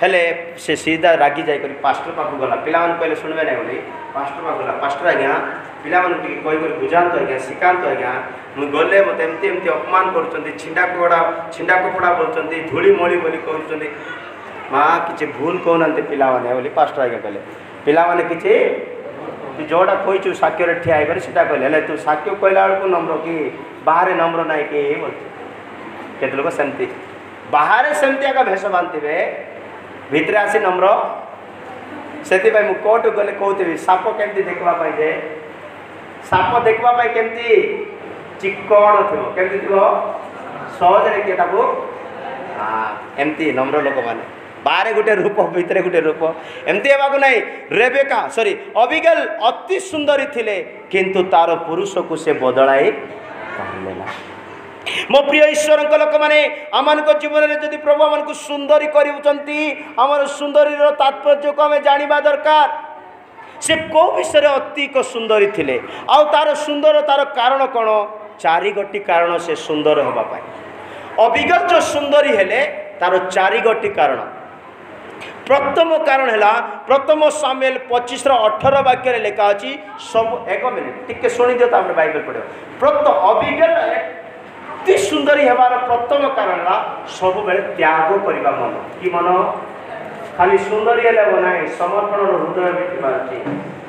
हेले से सीधा रागी जाकर पास्टर पाख गला पिला कहले शुणवे ना बोली पास्टर पाख गला पास्टर आज्ञा पिला कहीकर बुझात आज्ञा शिखात आज्ञा मुझे गले मत एमती एमती अपमान कर छिंडा कपड़ा बोलते धूली मली बोली कहते माँ किसी भूल कहना पिला बोली पास्टर आज्ञा कहले पिला किसी जोड़ा कही साक्ष्य ठिया होता कहले तू साक्ष्य कहला बेलू नम्र कि बाहर नम्र ना कि बोलते केत लोग सेमती बाहर सेमती आगे भेष बांधे भितरे आसी नम्र से मु कोर्ट गले कहते साप केमती देखा जे साप देखा केमती चिक्कण थी केमती थी सहज किए एमती नम्र लोक मैंने बाहर गोटे रूप भितर गोटे रूप एमती होगा ना रेबेका सॉरी अबिगेल अति सुंदरी थिले किंतु तार पुरुष को से बदलाई पारे ना। मो प्रिय ईश्वर लोक मैंने आम जीवन में जदि प्रभु आम को सुंदरी कर सुंदरी तात्पर्य को आम जाना दरकार से कौ विषय अति सुंदरी थिले आउ तार सुंदर तार कारण कौन चारि गोटी कारण से सुंदर होगापाई अबिगल जो सुंदरी हेले तार चारि गोटी कारण प्रथम कारण है प्रथम सामुएल 25:18 वाक्य लिखा अच्छी सब एक मिनिट टिके शुणी दियो तापर बाइबल पढ़ो प्रथम अबिगल अति सुंदरी हेबार प्रथम कारण है सब बेले त्याग करबा मन कि मन खाली सुंदरी हेले ना समर्पण हृदय भी थिबार अछि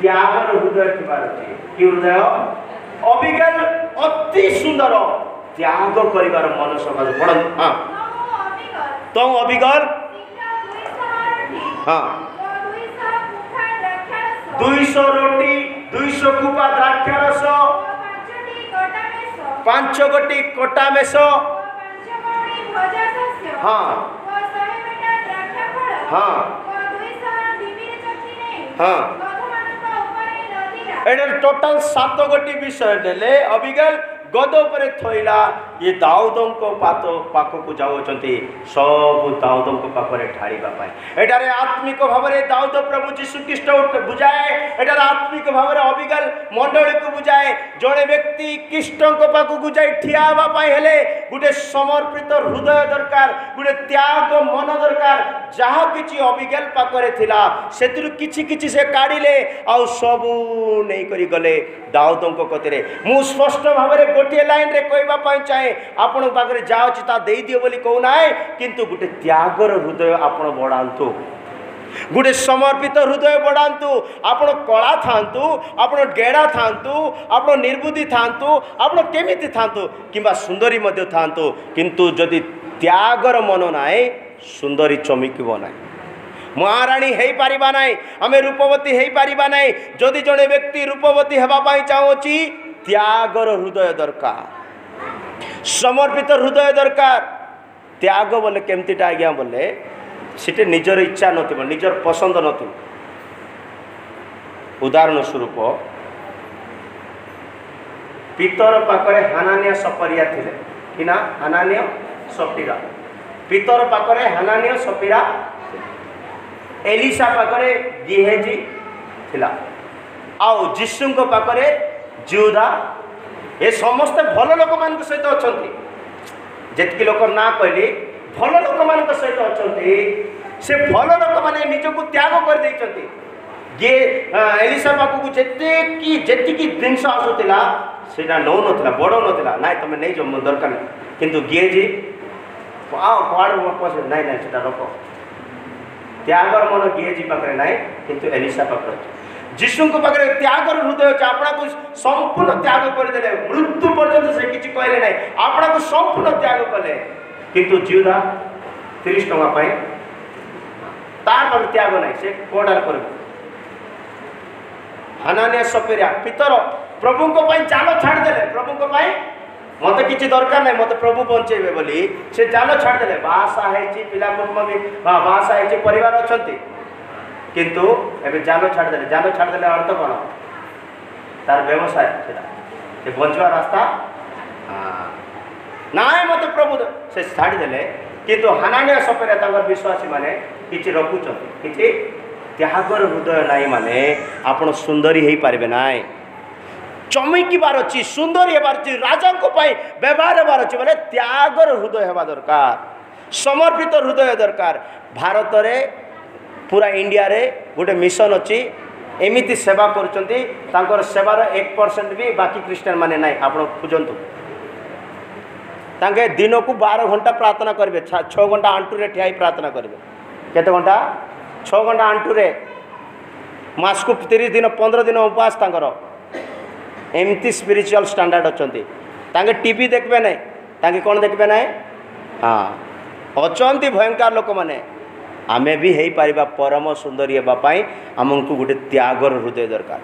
त्याग हृदय थिबार अछि कि हृदय अबिगल अति सुंदर त्याग करिवार मन समाज पढ़ हाँ तो अबिगल हाँ 200 रोटी 200 कुपा द्राक्षारस 5 गोटी कोटा मेस हाँ हाँ हाँ एडर टोटल 7 गोटी विषय नेले अबिगल गद पर थोइला ये दाऊदों को पाख को जाऊँगी सब दाऊदों को पाखरे ढाड़ा एटारे आत्मिक भाव में दाऊद प्रभु जीशु ख्रीस्ट बुझाए एटार आत्मिक भाव में अबिगल मंडली को बुझाए जड़े व्यक्ति ख्रीस्ट पाखक जाए ठिया हेले गोटे समर्पित हृदय दरकार गोटे त्याग मन दरकार जहाँ किसी अबिगल पाखरे थिला सेतिरु किछि किछि से काढ़िले आउ सबू नहीं करी गले दाऊदों कतिरे मु स्पष्ट भाव में गोटे लाइन रे कहवाई चाहे आपण पाखे जहाँ अच्छी ता दे दियो बोली कहूना किंतु गोटे त्यागर हृदय आपण बढ़ातु गोटे समर्पित हृदय बढ़ातु आपण कला थांतु आपण गेड़ा थांतु आपण निर्बुद्धि थांतु आपण केमिति थांतु किंबा सुंदरी मध्य थांतु किंतु जदि त्यागर मन नाए सुंदरी चमकिब ना महाराणी हो पारिबा नाई आमे रूपवती हो पारिबा नाई जदि जड़े व्यक्ति रूपवती हेबाई चाहूँगी त्यागर हृदय दरकार समर्पित हृदय दरकार त्याग बोले केमतीटा आज्ञा बोले सीटे निजर इच्छा नथिबो निजर पसंद नथिबो उदाहरण स्वरूप पितर पाखरे हानानिया सपरिया थिले कि ना हानानिया सपीरा पितर पाखरे हानानिया सपीरा एलिसा पाखरे गेहेजी थिला आउ जीशु पाखरे जिहुदा ये समस्ते भल लोक मान सहित अच्छा जितकी लोक ना कहली भल लोक मान सहित अच्छा से भल लोक मैंने निजक त्याग कर ये एलिसा पाखक जी जिनस आसूला से नौ ना बड़ ना ना तुम नहीं जो दरकार नहीं किंतु गेजी कड़े ना ना से रख त्यागर मन गेजी पाखे ना किंतु एलिसा पाखे जीशु पाखे त्यागर हृदय अच्छे आपना को संपूर्ण त्याग करदे मृत्यु पर्यंत से किसी कहले ना आपना को संपूर्ण त्याग कले किंतु जिहुदा 30 टଙ୍କା तार त्याग ना से कोडार कर हानानिया सपेरिया पितर प्रभु को जाल छाड़दे प्रभु को मत किसी दरकार नहीं मत प्रभु बंचेबे बोली से जाल छाड़दे बासा है पिला कुटुंब भी बासा है परिवार अच्छा किंतु एबे जाल छाड़दे अर्थ कौन तार व्यवसाय से बचवा रास्ता ना मत प्रभु से छाड़दे किंतु हानानिया सपेरिया विश्वासी माने किछि रखुचंती किछि त्यागर हृदय नाई माने आपण सुंदरी हो पारे ना चमकीबार अच्छी सुंदरी होबार अच्छी राजा व्यवहार होबार अच्छी बोले त्यागर हृदय होगा दरकार समर्पित हृदय दरकार भारत रे पूरा इंडिया रे गोटे मिशन अच्छी एमिति सेवा कर सेवार 1% भी बाकी क्रिश्चियन माने ना आप खोजतु तांके दिन को 12 घंटा प्रार्थना करेंगे 6 घंटा आंटू ठिया प्रार्थना करेंगे केते घंटा 6 घंटा आंटू मास को 30 दिन 15 दिन उपवास तांकर एमती स्पिरिचुअल स्टैंडर्ड अच्छे तांके टीवी देखबे नहीं तांके कौन देखबे नहीं हाँ अच्छा भयंकर लोक मैंने आमे भी हो पारिबा परम सुंदरी हेबाई आमको गोटे त्यागर हृदय दरकार।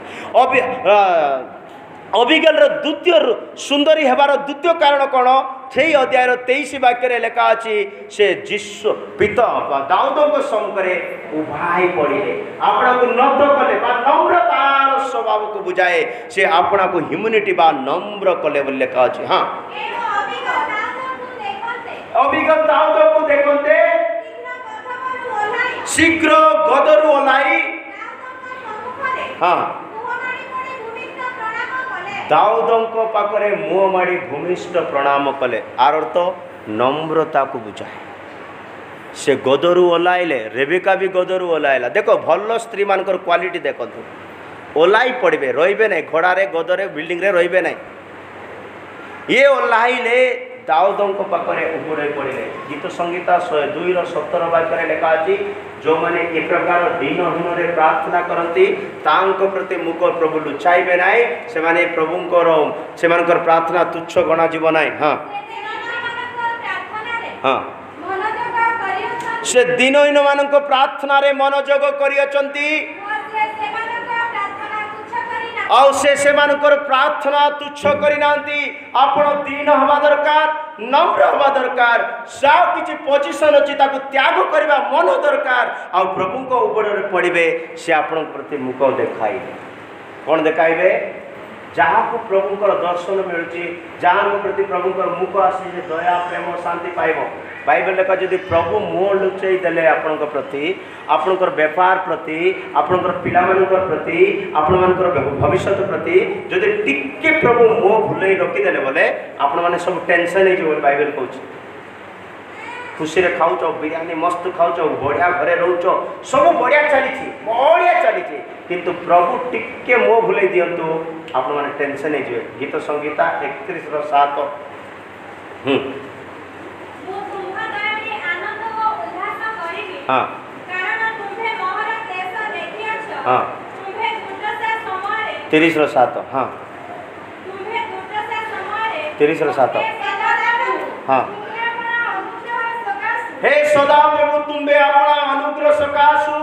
अबिगल द्वितीय सुंदरी हेबार द्वितीय कारण कौन से अध्याय 23 वाक्य लेखा अच्छी से जीशु पिता दाऊद सम्मुखें उभाई पड़े आपना को नम्र कले नम्रतार स्वभाव को बुझाए से आपना को ह्यूमिनिटी बा नम्र कले बोली लेखा अच्छी। हाँ अभिगत दाऊद को देखते शीघ्र गदरु ओह्लाई हाँ दाऊदों पाखरे मुँह माड़ी भूमिष्ठ प्रणाम कले आर अर्थ नम्रता को बुझाए से गदरु ओह्लाइले रेबिका भी गदरु ओह्लाइला। देखो भल स्त्री मानकर क्वालिटी देखो ओह्लाई पड़े रे ना घोड़े गदरे बिल्डिंग रे रे ना ये ओह्लाइले दाऊदों पाखरे उभरे पड़े। गीत संगीता 102:17 वाक्य लेखा अच्छी जो मैंने ए प्रकार दीनहीन प्रार्थना करती तांको प्रति मुख प्रभु लुचाइबे नाई से माने प्रभुंकर से प्रार्थना तुच्छ गणा जीव नाई। हाँ हाँ से दीनहीन मान प्रार्थना रे मनोजोग करियचंती आउ से प्रार्थना तुच्छ करना आपण दीन हवा दरकार नम्र हवा दरकार सब किसी पोजिशन अच्छी त्याग करने मन दरकार आ प्रभु को उपड़ पड़े से आपण प्रति मुख देखाइबे कौन देखाइबे जहाँ को प्रभुंर दर्शन मिलूँ जहाँ प्रति प्रभुंर मुख आसी दया प्रेम शांति पाइब बाइबल लेखा जदि प्रभु मुँह लुचई देले आपण प्रति आपणकर व्यापार प्रति आपणकर पिलामानकर प्रति आपण मानकर भविष्य प्रति जदि टिके प्रभु मुँह भुलई रखीदे बोले आपण मैंने सब टेंशन हो बाइबल कहूँ खुशी रे खाऊच बिरयानी मस्त खाऊच बढ़िया घरे रोच सब बढ़िया चली किंतु प्रभु टिके मुँह भुलई दिंतु आपण मैंने टेंशन हो गीत संगीता 31:7 हाँ हाँ 30:7 हाँ 30:7 हाँ हे सदा प्रभु तुम्बे अपना अनुग्रह सकाशु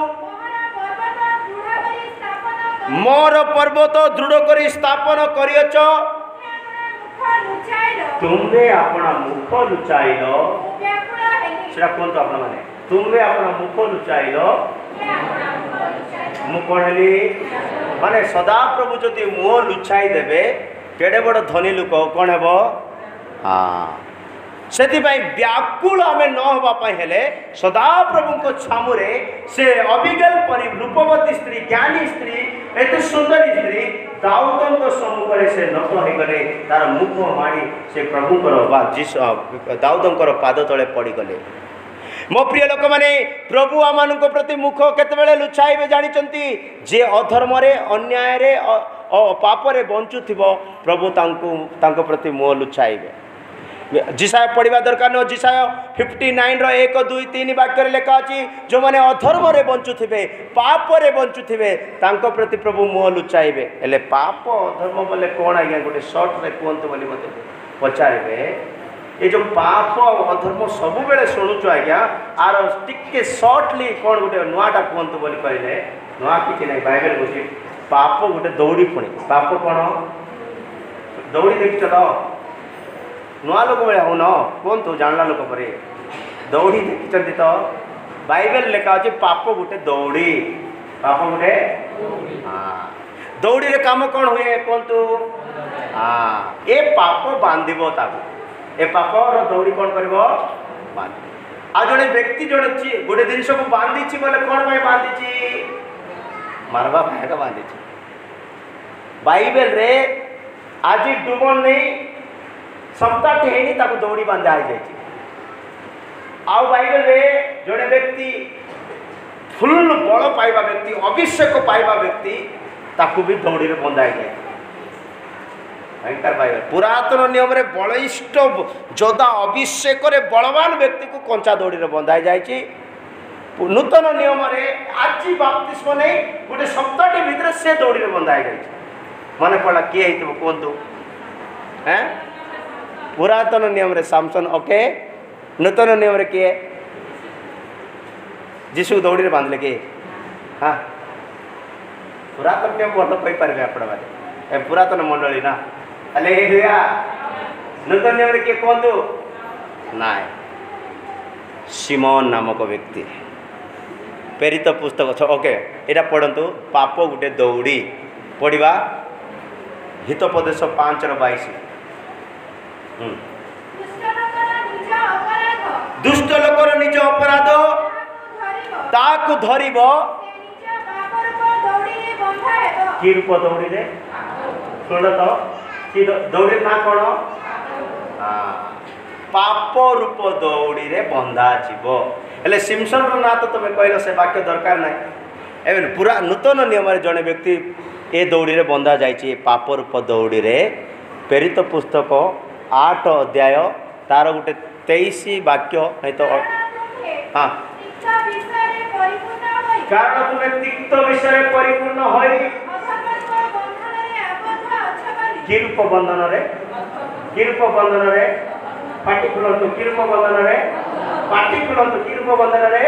मोर पर्वत दृढ़ करी स्थापन करियच तुम्बे अपना मुख लुचाइल सेटा कहतु आपण माने तुम्बे अपना मुख लुचाइल मु कौन हेली माने सदा प्रभु जदि मुँह लुचाई देवे केड़े बड़ धनी लोक कौन हेब हाँ से व्याकुल आम न होगापाई हेले सदा प्रभु को छामुरे से अबिगल परी रूपवती स्त्री ज्ञानी स्त्री एत सुंदरी स्त्री दाऊदों सम्मुखें से नत हो गले तार मुख माड़ी से प्रभुंर दाऊदों पाद तले पड़गले। मो प्रिय लोक मैंने प्रभु आम प्रति मुख केतबेले लुचाइबे जानिचंती जे अधर्म अन्याय पापरे बंचुथिबो प्रभु तांको प्रति मुँह लुचाइबे। जिसाय पढ़ा दरकार न जिसाय 59:1-2-3 वाक्य लेखा अच्छी जो मैंने अधर्म बंचुथे पाप रे बंचुथे तांको प्रति प्रभु मुँह लुचाइबे। हेले पाप अधर्म बोले कौन आज्ञा गोटे सर्ट रे कहतु बोली मत पचारे ये जो पाप अधर्म सब बेले शुणुचु आज्ञा आर टिके सर्टली कौन गोटे नुआटा कहतु बोली कहले नुआ कि ना बाइबल कहे पाप गोटे दौड़ी पुणी पाप कौन दौड़ी देखिच तो नुआ लोक भाया हो न कहतु जानला लोक पर दौड़ी देखी तो बाइबल लेखा अच्छे पाप गोटे दौड़ी पाप गोटे हाँ दौड़ी रे काम कौन हुए कहतु हाँ ए पाप बांध ए पाप दौड़ी कौन कर आ जड़े व्यक्ति जड़े गोटे जिन को बांधी बोले कौन भाई बांधी मारवा भाई का बांधी बाइबल रे आज डुबन नहीं सप्ताह है दौड़ी बांधा है आउ बाइबल रे जड़े व्यक्ति फुल बल पाइबा व्यक्ति अभिषेक पाइबा व्यक्ति ताकू भी दौड़ी रे बंधा है भयंकर बाइबल पुरातन नियम रे बलिष्ठ जोधा अभिषेक रे बलवान व्यक्ति को कंचा दौड़ी रे बंधा जाए नूतन नियम रे आज बाप्तिस्म नहीं गोटे सप्ताह भितर से दौड़ी रे बंधा है मन पड़ा किए कहतु हैं पुरातन नियम रे सामसन ओके नूतन नियम रे किए जीशु दौड़ी बांधले कि हाँ पुरातन नियम भल कहींपारे आपण मैंने पुरातन मंडली ना हालेलुया नूतन नियम किए कहतु ना सिमोन नामक व्यक्ति प्रेरित पुस्तक ओके यहाँ पढ़तु पाप गोटे दौड़ी पढ़ा हितोपदेश 5:22 दुष्ट लोकर निज अपराध ताकु धरिब कि रूप दौड़ी रे शुण तो कि दौड़ी ना कौन पाप रूप दौड़ी रे बंधा जीव हेले सिमसन ना तो तुम कहल से वाक्य दरकार ना एवं पूरा नूतन नियम जड़े व्यक्ति ए दौड़ी रे बंधा जाइए पाप रूप दौड़ी रे प्रेरित पुस्तक 8 अध्याय तार गोटे 23 वाक्य नहीं तो हाँ कारण तुम्हें तिक्त विषय परिपूर्ण होई कि रूप बंधन रे पाटी खुलतु कि रूप बंधन रे पाटी खुलतु कि रूप बंधन रे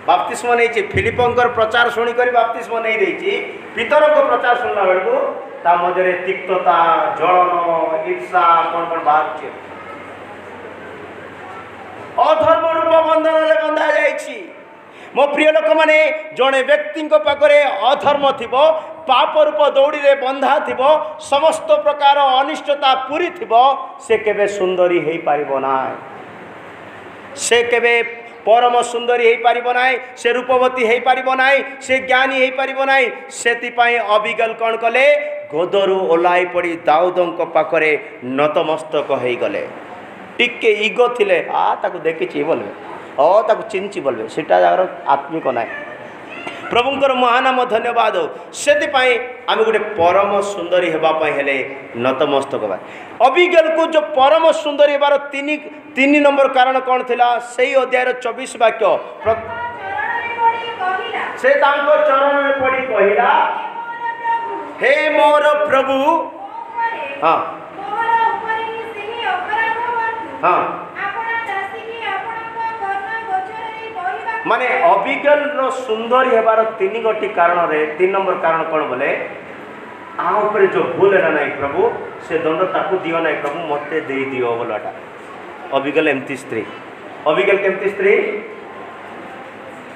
बाप्तिस्म नहीं फिलिपंकर प्रचार शुणिक बाप्तिस्म नहीं देती पितर को प्रचार शुणला बेलू ता मध्य तिक्तता जलन ईर्षा कौन कौन बाहर अधर्म रूप बंधन में बंधा जाइछि मो प्रिय लोक मैंने जड़े व्यक्ति पाखे अधर्म थी पाप रूप दौड़ी रे बंधा थी समस्त प्रकार अनिष्टता पूरी थी से केबे सुंदरी हो पारिबो ना से केबे परम सुंदरी हो पारिबो ना से रूपवती हो पारिबो ना से ज्ञानी हो पारिबो ना सेतिपाई अबिगल कौन कले गोदरू ओह्लाई पड़ी दाऊदंक पाखरे नतमस्तक हो गले टिके इगो थिले ताकू देखी बोलबे ताकू चिंची बोलबे सीटा जागर आत्मिक ना प्रभुंकर महानाम धन्यवाद से आम गोटे परम सुंदरी होगापाई हेले नतमस्तक बा अबिगल को जो परम सुंदरी होबार तीन नंबर कारण कौन थिला सेही अध्याय 24 वाक्य से तांको चरण में पड़ी कहिला हे मोर प्रभु हाँ हाँ माने अबिगल सुंदरी हेबार 3 गोटी कारण रे 3 नंबर कारण कौन बोले आउपर जो भूल है ना प्रभु से दंड ताकू दियो ना प्रभु मते दे दियो बोलाटा अबिगल एमती स्त्री अबिगल केमती स्त्री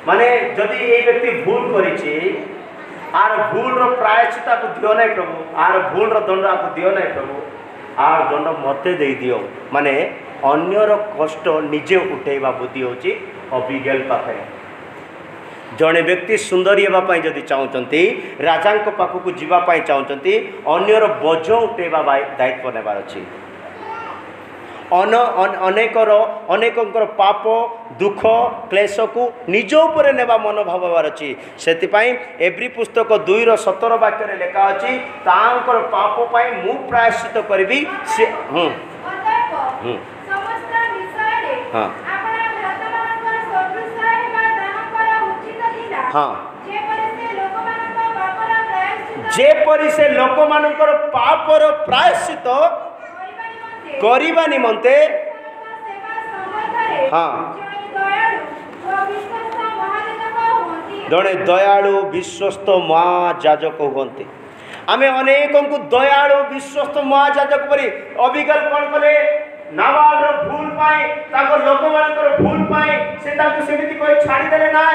माने जदि ये व्यक्ति भूल करिछि आर भूल रो प्रायश्चित आपको दियो ना प्रभु आर भूल रो दंड आपको दियो ना प्रभु आर दंड मते दे दियो माने अन्यर कष्ट निजे उठेवा बुद्धि होची अबिगल पाखे जड़े व्यक्ति सुंदरी होगापाई जदि चाहते राजा पाखक जावाई चाहते अन्यर बोझ उठेवा दायित्व नेबार अच्छी अनेकर पाप दुख क्लेश को निज उपर नेबा मनोभाव होबार अच्छी से एव्री पुस्तक 2:17 वाक्य लेखा अच्छी तांकर पाप पाई मु प्रायश्चित करी से हाँ हाँ जेपरी से लोक मानकर पापर प्रायश्चित करने निमंते हाँ जड़े दयालु विश्वस्त महायाजक हमें आमे अनेक को दयालु विश्वस्त महायाजक परी अबिगल कौन कले नाबाल भूल पाए लोक मान भूल पाए से सेमती कोई छाड़ी देले ना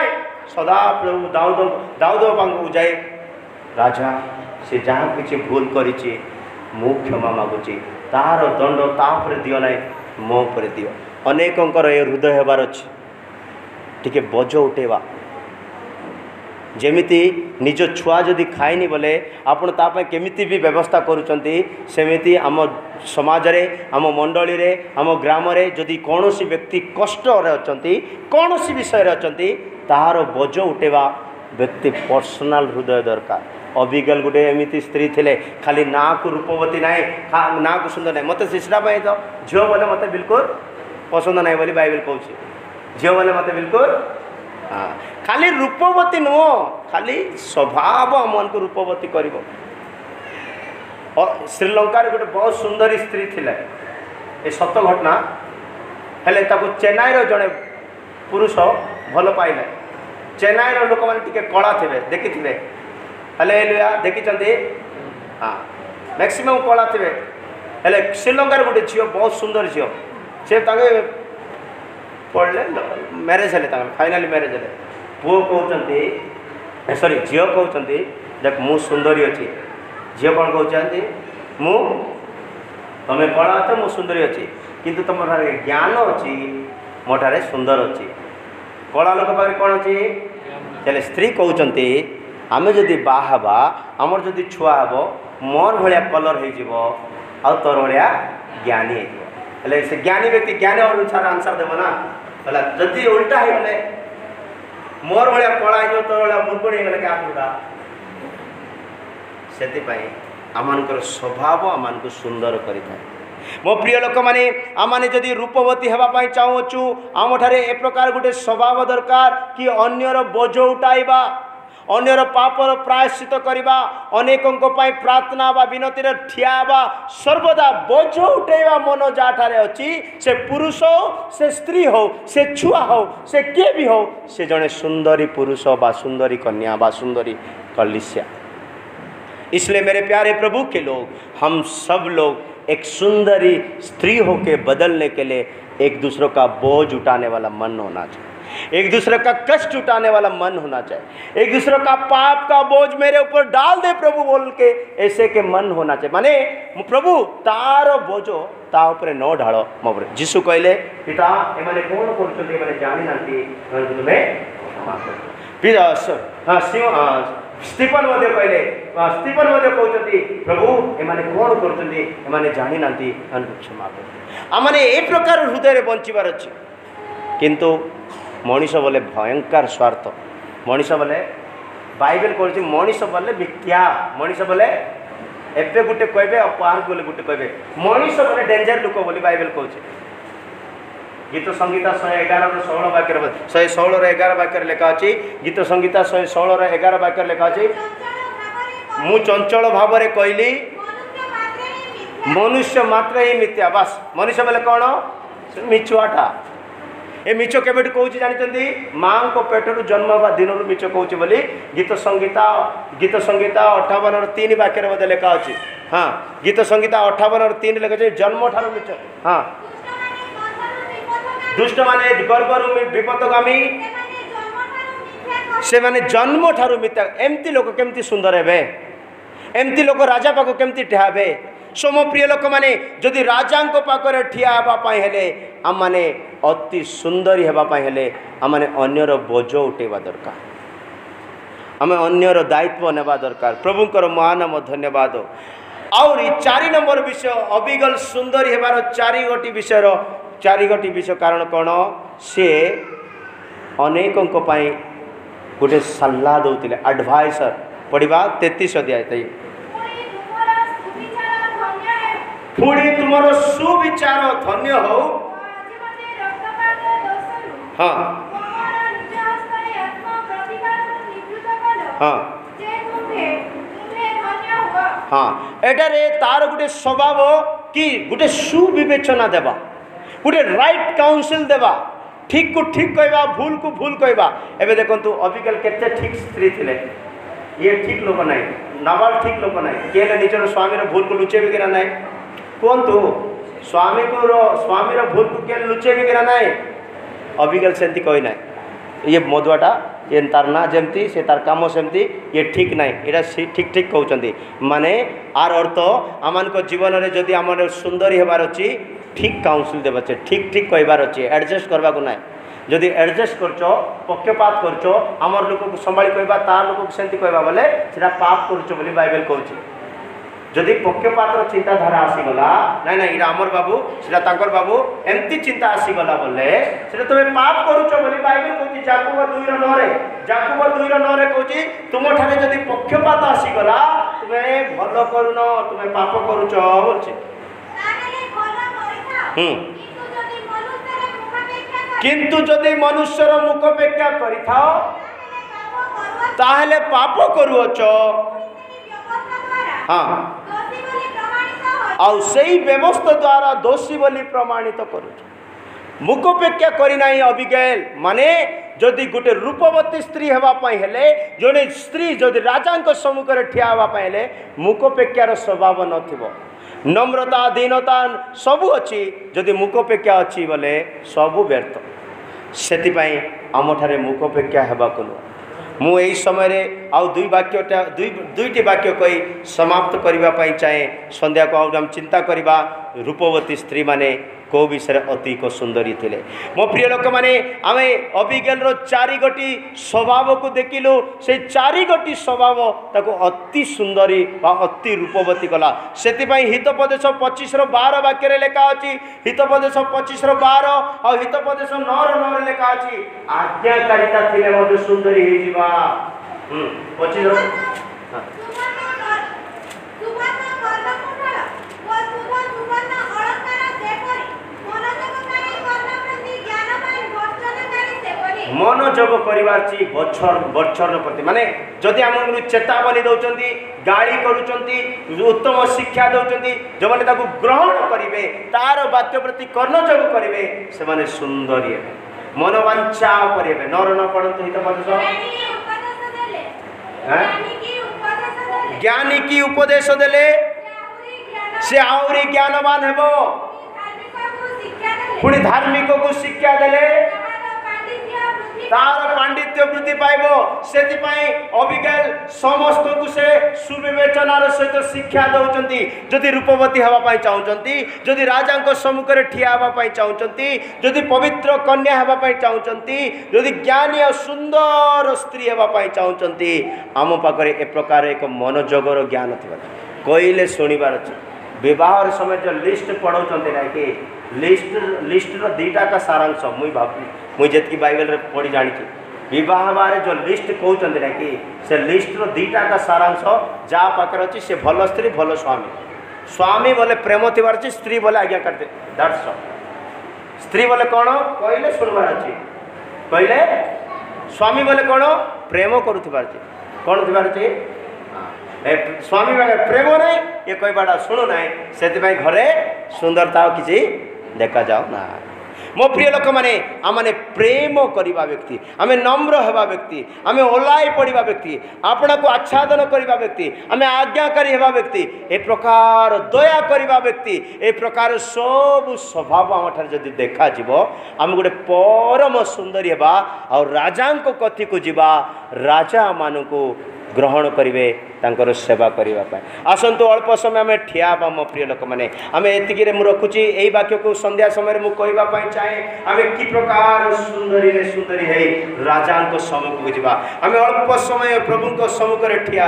सदा प्रभु दाऊद पाखक जाए राजा से जहाँ किसी भूल करी मु क्षमा मागुची तार दंड तापर दियो ना मो पर दियो अनेकंकर ये हृदय होबार अच्छी टिके बोझ उठेवा जेमिति निज छुआ जदि खाइनी बोले आपण तापाई केमिति भी व्यवस्था करूचंती सेमिति आम समाज रे आम मंडली रे आम ग्राम रे जदि कौनसी व्यक्ति कष्ट रे अछंती कौनसी विषय रे अछंती ताहार बोझ उठेवा व्यक्ति पर्सनाल हृदय दरकार अबिगल गोटे एमती स्त्री थिले खाली ना को रूपवती ना ना को सुंदर ना मत शिशा तो झील बोले मत बिल्कुल पसंद ना बोली बाइबल कहूँ झील बोले मत बिल्कुल हाँ खाली रूपवती नुह खाली स्वभाव मन को रूपवती कर श्रीलंका गोटे बहुत सुंदरी स्त्री थिले ए सत घटना हेले ताको चेन्नई रो जड़े पुरुष भल पाइले चेन्नई लोक मैंने टी कला थे देखी थे हालेलुया देखी हाँ मैक्सिमम कला थे हेले श्रीलंकार गोटे झील बहुत सुंदर झील से पढ़ले मैरेज हेले फाइनाली मैरेज हेले पुओ कहते सॉरी झील कहते देख मु सुंदरी अच्छी झील कौन कहते मु तुम्हें कला अच्छे मु सुंदरी अच्छी किंतु तुम ज्ञान अच्छी मोठारे सुंदर अच्छी कला लोक पाखे कौन अच्छी चले स्त्री कहते आम जदि बाहबा आमर जदि छुआ हम मोर भाया कलर हो तोर भाया ज्ञानी हो से ज्ञानी व्यक्ति ज्ञानी अनुसार आंसर देव ना है जदि उल्टा हो गले मोर भाया कला हो तोर भाया मूर्खुणी हो क्या से आम स्वभाव आम सुंदर करें मो प्रिय लोक मैंने आम जदि रूपवती होगापी चाहूँ आम ठारे ए प्रकार गोटे स्वभाव दरकार कि अन्यर बोझ उठाइबा अन्यर पापर प्रायश्चित करवा अनेकों प्रार्थना बा विनती ठिया सर्वदा बोझ उठेवा मन जहाँ अच्छी से पुरुष हो से स्त्री हो से छुआ हो से किए भी हो से जड़े सुंदरी पुरुष बा सुंदरी कन्या बा सुंदरी कलिसिया। इसलिए मेरे प्यारे प्रभु के लोग हम सब लोग एक सुंदरी स्त्री होके बदलने के लिए एक दूसरों का बोझ उठाने वाला मन होना चाहिए, एक दूसरे का कष्ट उठाने वाला मन होना चाहिए, एक दूसरे का पाप का बोझ मेरे ऊपर डाल दे प्रभु बोल के ऐसे के मन होना चाहिए। माने प्रभु तार बोझो ता ऊपर न ढाल मो जीशु कहले पिता एमाने कौन कर जानी ना तुम्हें स्टीफन कहले स्टीफन कहते प्रभु एमाने कौन कर जानी ना क्षमा कर आमने ए प्रकार हृदय बंचार अच्छे किंतु मनीष बोले भयंकर स्वार्थ मनीष बोले बाइबल कह मनीष बोले मिथ्या मनीष बोले एवं गोटे कहे पार्क बोले गोटे कहे मनीष बोले डेंजर लोक बोली बाइबल कहे गीत संगीता 111 वाक्य 116 वाक्य लिखा अच्छी गीत संगीता 116 वाक्य लिखा अच्छी मु चंचल भाव में कहली मनुष्य मात्र ही मिथ्या बस मनुष्य बोले कौन मिछुआटा ए मिछ के कौच जानते माँ को पेटर जन्म हवा दिन मिछ कौच बोली गीत संगीता 58:3 वाक्य बोधे लिखा अच्छी हाँ गीत संगीता 58:3 लिखा जन्म ठार मिछ हाँ दुष्ट माने गर्भरू विपदगामी से माने जन्म ठारू मिथ्या एमती लोक केमती सुंदर हे एमती लोक राजा पाख केमती ठियाबे सो मो प्रिय लोक माने जदि राजा पाखे ठिया हेले आम माने अति सुंदरी हेबापाई हेले आम माने अन्यर बोझ उठेबा दरकार आम अन्यर दायित्व नेबा दरकार प्रभुंकर महानाम धन्यवाद। आउर 4 नंबर विषय अबिगल सुंदरी हेबार 4 गोटी विषय कारण कौन सी अनेकों गोटे सलाह दौले एडवाइसर पढ़ा 33 अध्याय पुणी तुमर सुविचार धन्य हो हाँ हाँ हाँ एटारे तार गोटे स्वभाव कि गोटे सुविवेचना देवा गोटे राइट काउंसिल देवा ठीक को ठीक कहवा भूल को भूल कहवा एबे देखंतु अबिकल केते ठीक स्त्री थिले ये ठीक लोक नाई नाबाल ठीक लोक नाई केले निजर स्वामीर भूल को लुचेबे कि नाई कोंतु स्वामीर भूल को केले लुचेबे कि नाई अबिकल सेंती कहि नाई ये मधुआटा ये तार ना जमती से तार काम सेमती ये ठीक नाई एटा ठीक ठीक कहउचंदी माने आर अर्थ आमान को जीवन रे जदी आमर सुंदरी हेबार अछि ठीक काउंसिल देवा चाहिए ठीक ठीक कहबार अच्छे एडजस्ट करवा को ना जदि एडजस्ट करछ पक्षपात करछ आमर लोक को संभाली कहबा तार लोक को सेंती कहबा बोले सेटा पाप करछ बोली बाइबल कहउछि जदि पक्षपातर चिंताधारा आसीगला ना ना इरा आमर बाबू सेटा तांकर बाबू एमती चिंता आसीगला बोले सेटा तुमे पाप करूछ बोली बाइबल कहउछि याकूब 2:9 रे कहउछि तुम ठारे जदि पक्षपात आसीगला तुमे भलो करूनो तुमे पाप करूछ बोलछि किंतु जदि मनुष्यर मुखपेक्षा करिथाओ ताहले पाप करूछ हाँ आ व्यवस्था द्वारा दोषी बोली प्रमाणित करूछ मुखपेक्षा करना अबिगेल माने जदि गोटे रूपवती स्त्री होगापाई हेले जड़े स्त्री जदि राजा सम्मुखें ठिया होगापाई हेले मुखपेक्षार स्वभाव नथिबो नम्रता दीनता सबू अच्छी जदि मुखपेक्षा अच्छी बोले सबू व्यर्थ से आम ठारे मुखपेक्षा होगाक मु यही समय आउ दुईटी वाक्य कही समाप्त करने चाहे संध्या को आम चिंता करवा रूपवती स्त्री माने को विषय अतिक सुंदरी थिले मो प्रिय लोक मैंने आम अबिगेल चारि गोटी स्वभाव को देखिलु से चारि गोटी स्वभाव ताको अति सुंदरी अति रूपवती कला से हितोपदेश 25:12 वाक्य लेखा अच्छी हितोपदेश 25:12 और हितोपदेश 9:9 लेखा अच्छी आज्ञाकारिता थिले सुंदरी हो जीवा 25 मनोजोग करार बच्चर प्रति माने जदि आम चेतावनी दौरान गाड़ी करुँच उत्तम शिक्षा दौरान जो मैंने ग्रहण करेंगे तार वाक्य प्रति कर्णजोग करेंगे से सुंदरी मनोवांछा करेंगे नर न पढ़ते हित ज्ञानी की उपदेश देले से आहरी ज्ञानवान हेबो पुणी धार्मिक को शिक्षा देले तार पांडित्य वृद्धि पाइब से अबिगेल समस्त को से सुविवेचनार सहित शिक्षा दौरान जदि रूपवती हवापाई चाहती जदि राजा सम्मुखें ठिया हवापाई चाहती जदि पवित्र कन्या हवापाई चाहती जदि ज्ञानी और सुंदर स्त्री हवापाई चाहती आम पाखे ए प्रकार एक मनोजोगर ज्ञान थी कहले शुणवार अच्छे विवाह समय जो लिस्ट पढ़ाऊँ ना कि लिस्टर दीटा का सारांश मुझे जी बाइबल पढ़ी जानी विवाह बारे जो लिस्ट कहते ना कि से लिस्टर दीटा का सारांश जहाँ पाखे अच्छी से भल स्त्री भल स्वामी स्वामी बोले प्रेम थी अच्छी स्त्री बोले आज्ञा करते दैट्स स्त्री बोले कौन कहले शुणवार अच्छी कहले स्वामी बोले कौन प्रेम करुवार कौन थी स्वामी प्रेम ना ये कहवाटा शुणु ना से घरे सुंदरता किसी देखा जाओ ना मो प्रिय लोक मैंने आमने प्रेम करवा व्यक्ति आम नम्र हवा व्यक्ति आम ओलाई पड़ा व्यक्ति आपण को आच्छादन करवा व्यक्ति आम आज्ञाकारी हवा व्यक्ति ए प्रकार दया करवा व्यक्ति ए प्रकार सब स्वभाव आम ठार जदि देखा आम गोटे परम सुंदरी हवा और राजा कथी को जीवा राजा मान को ग्रहण करेंगे तांकर सेवा करने आसतु अल्प समय आम ठिया मो प्रिय लोक मैंने आम एतिक रखुची यही वाक्य को संध्या समय मुझे कहवाई चाहे आम कि प्रकार सुंदरी रे सुंदरी है राजा सम्मुख को जीवा आम अल्प समय प्रभु सम्मुखें ठिया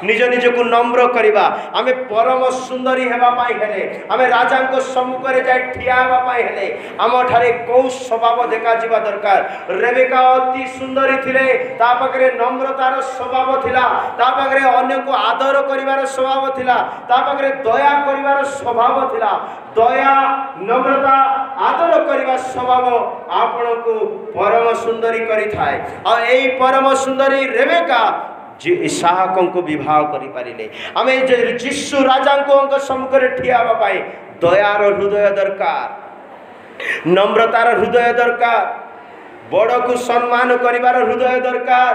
निज निज को नम्र करवा आम परम सुंदरी होगापाई हेले आम राजा सम्मुखें जाए ठिया होगापाई हेले आम ठारे कौ स्वभाव देखा जीवा दरकार रेबेका अति सुंदरी थिले ता पाखरे नम्रतार स्वभाव थिला ता पाखरे अन्य को आदर करिवार स्वभाव थिला ता पाखरे दया करिवार स्वभाव थिला दया नम्रता आदर करिवा स्वभाव आपण को परम सुंदरी करि थाए और एई परम सुंदरी रेबेका इसहाक को विवाह करि पारिले आम जीशु राजा को सम्मुखें ठिया हवा पाई दयार हृदय दरकार नम्रतार हृदय दरकार बड़ को सम्मान करिवार हृदय दरकार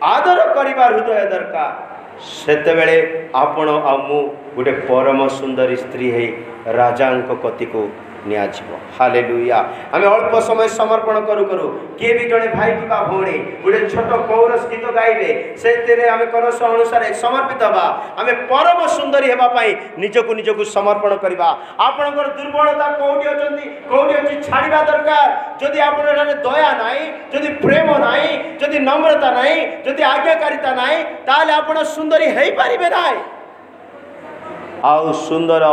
आदर करिवार हृदय दरकार सेतेबेले आपण आ मु गोटे परम सुंदरी स्त्री है राजा कति को नियाजिबो हालेलुया आम अल्प समय समर्पण करू करू किए भी जड़े भाई कि भौणी गोटे छोट कौरस गीत गाइबे से आम करस अनुसार समर्पित हवा आम परम सुंदरी होगापाई निजक समर्पण करवा आपणकर दुर्बलता कौटी अच्छी कौटी अच्छी छाड़ा दरकार जदि आप दया नाई जदि प्रेम नाई जदि नम्रता नाई जदि आज्ञाकारिता नाई ताले आपण सुंदरी हो पारे ना आउ सुंदर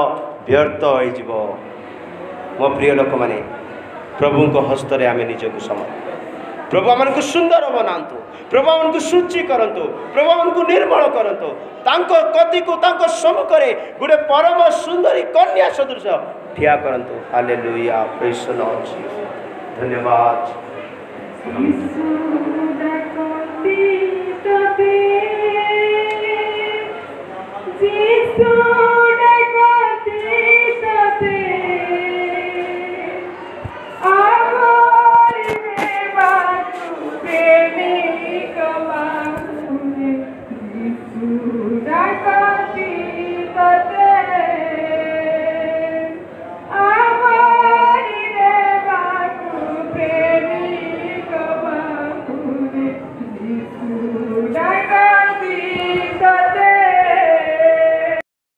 व्यर्थ हो मो प्रिय लोक मैंने प्रभु को हस्तरे आम निजक समर्पण प्रभु आम को सुंदर बनातु प्रभु आम को शुचि करंतु प्रभु आम को निर्मल करंतु तांको कति को तांको सम्मुखरे गोटे परम सुंदरी कन्या सदृश ठिया करंतु हालेलुया प्रेज द लॉर्ड धन्यवाद Jesus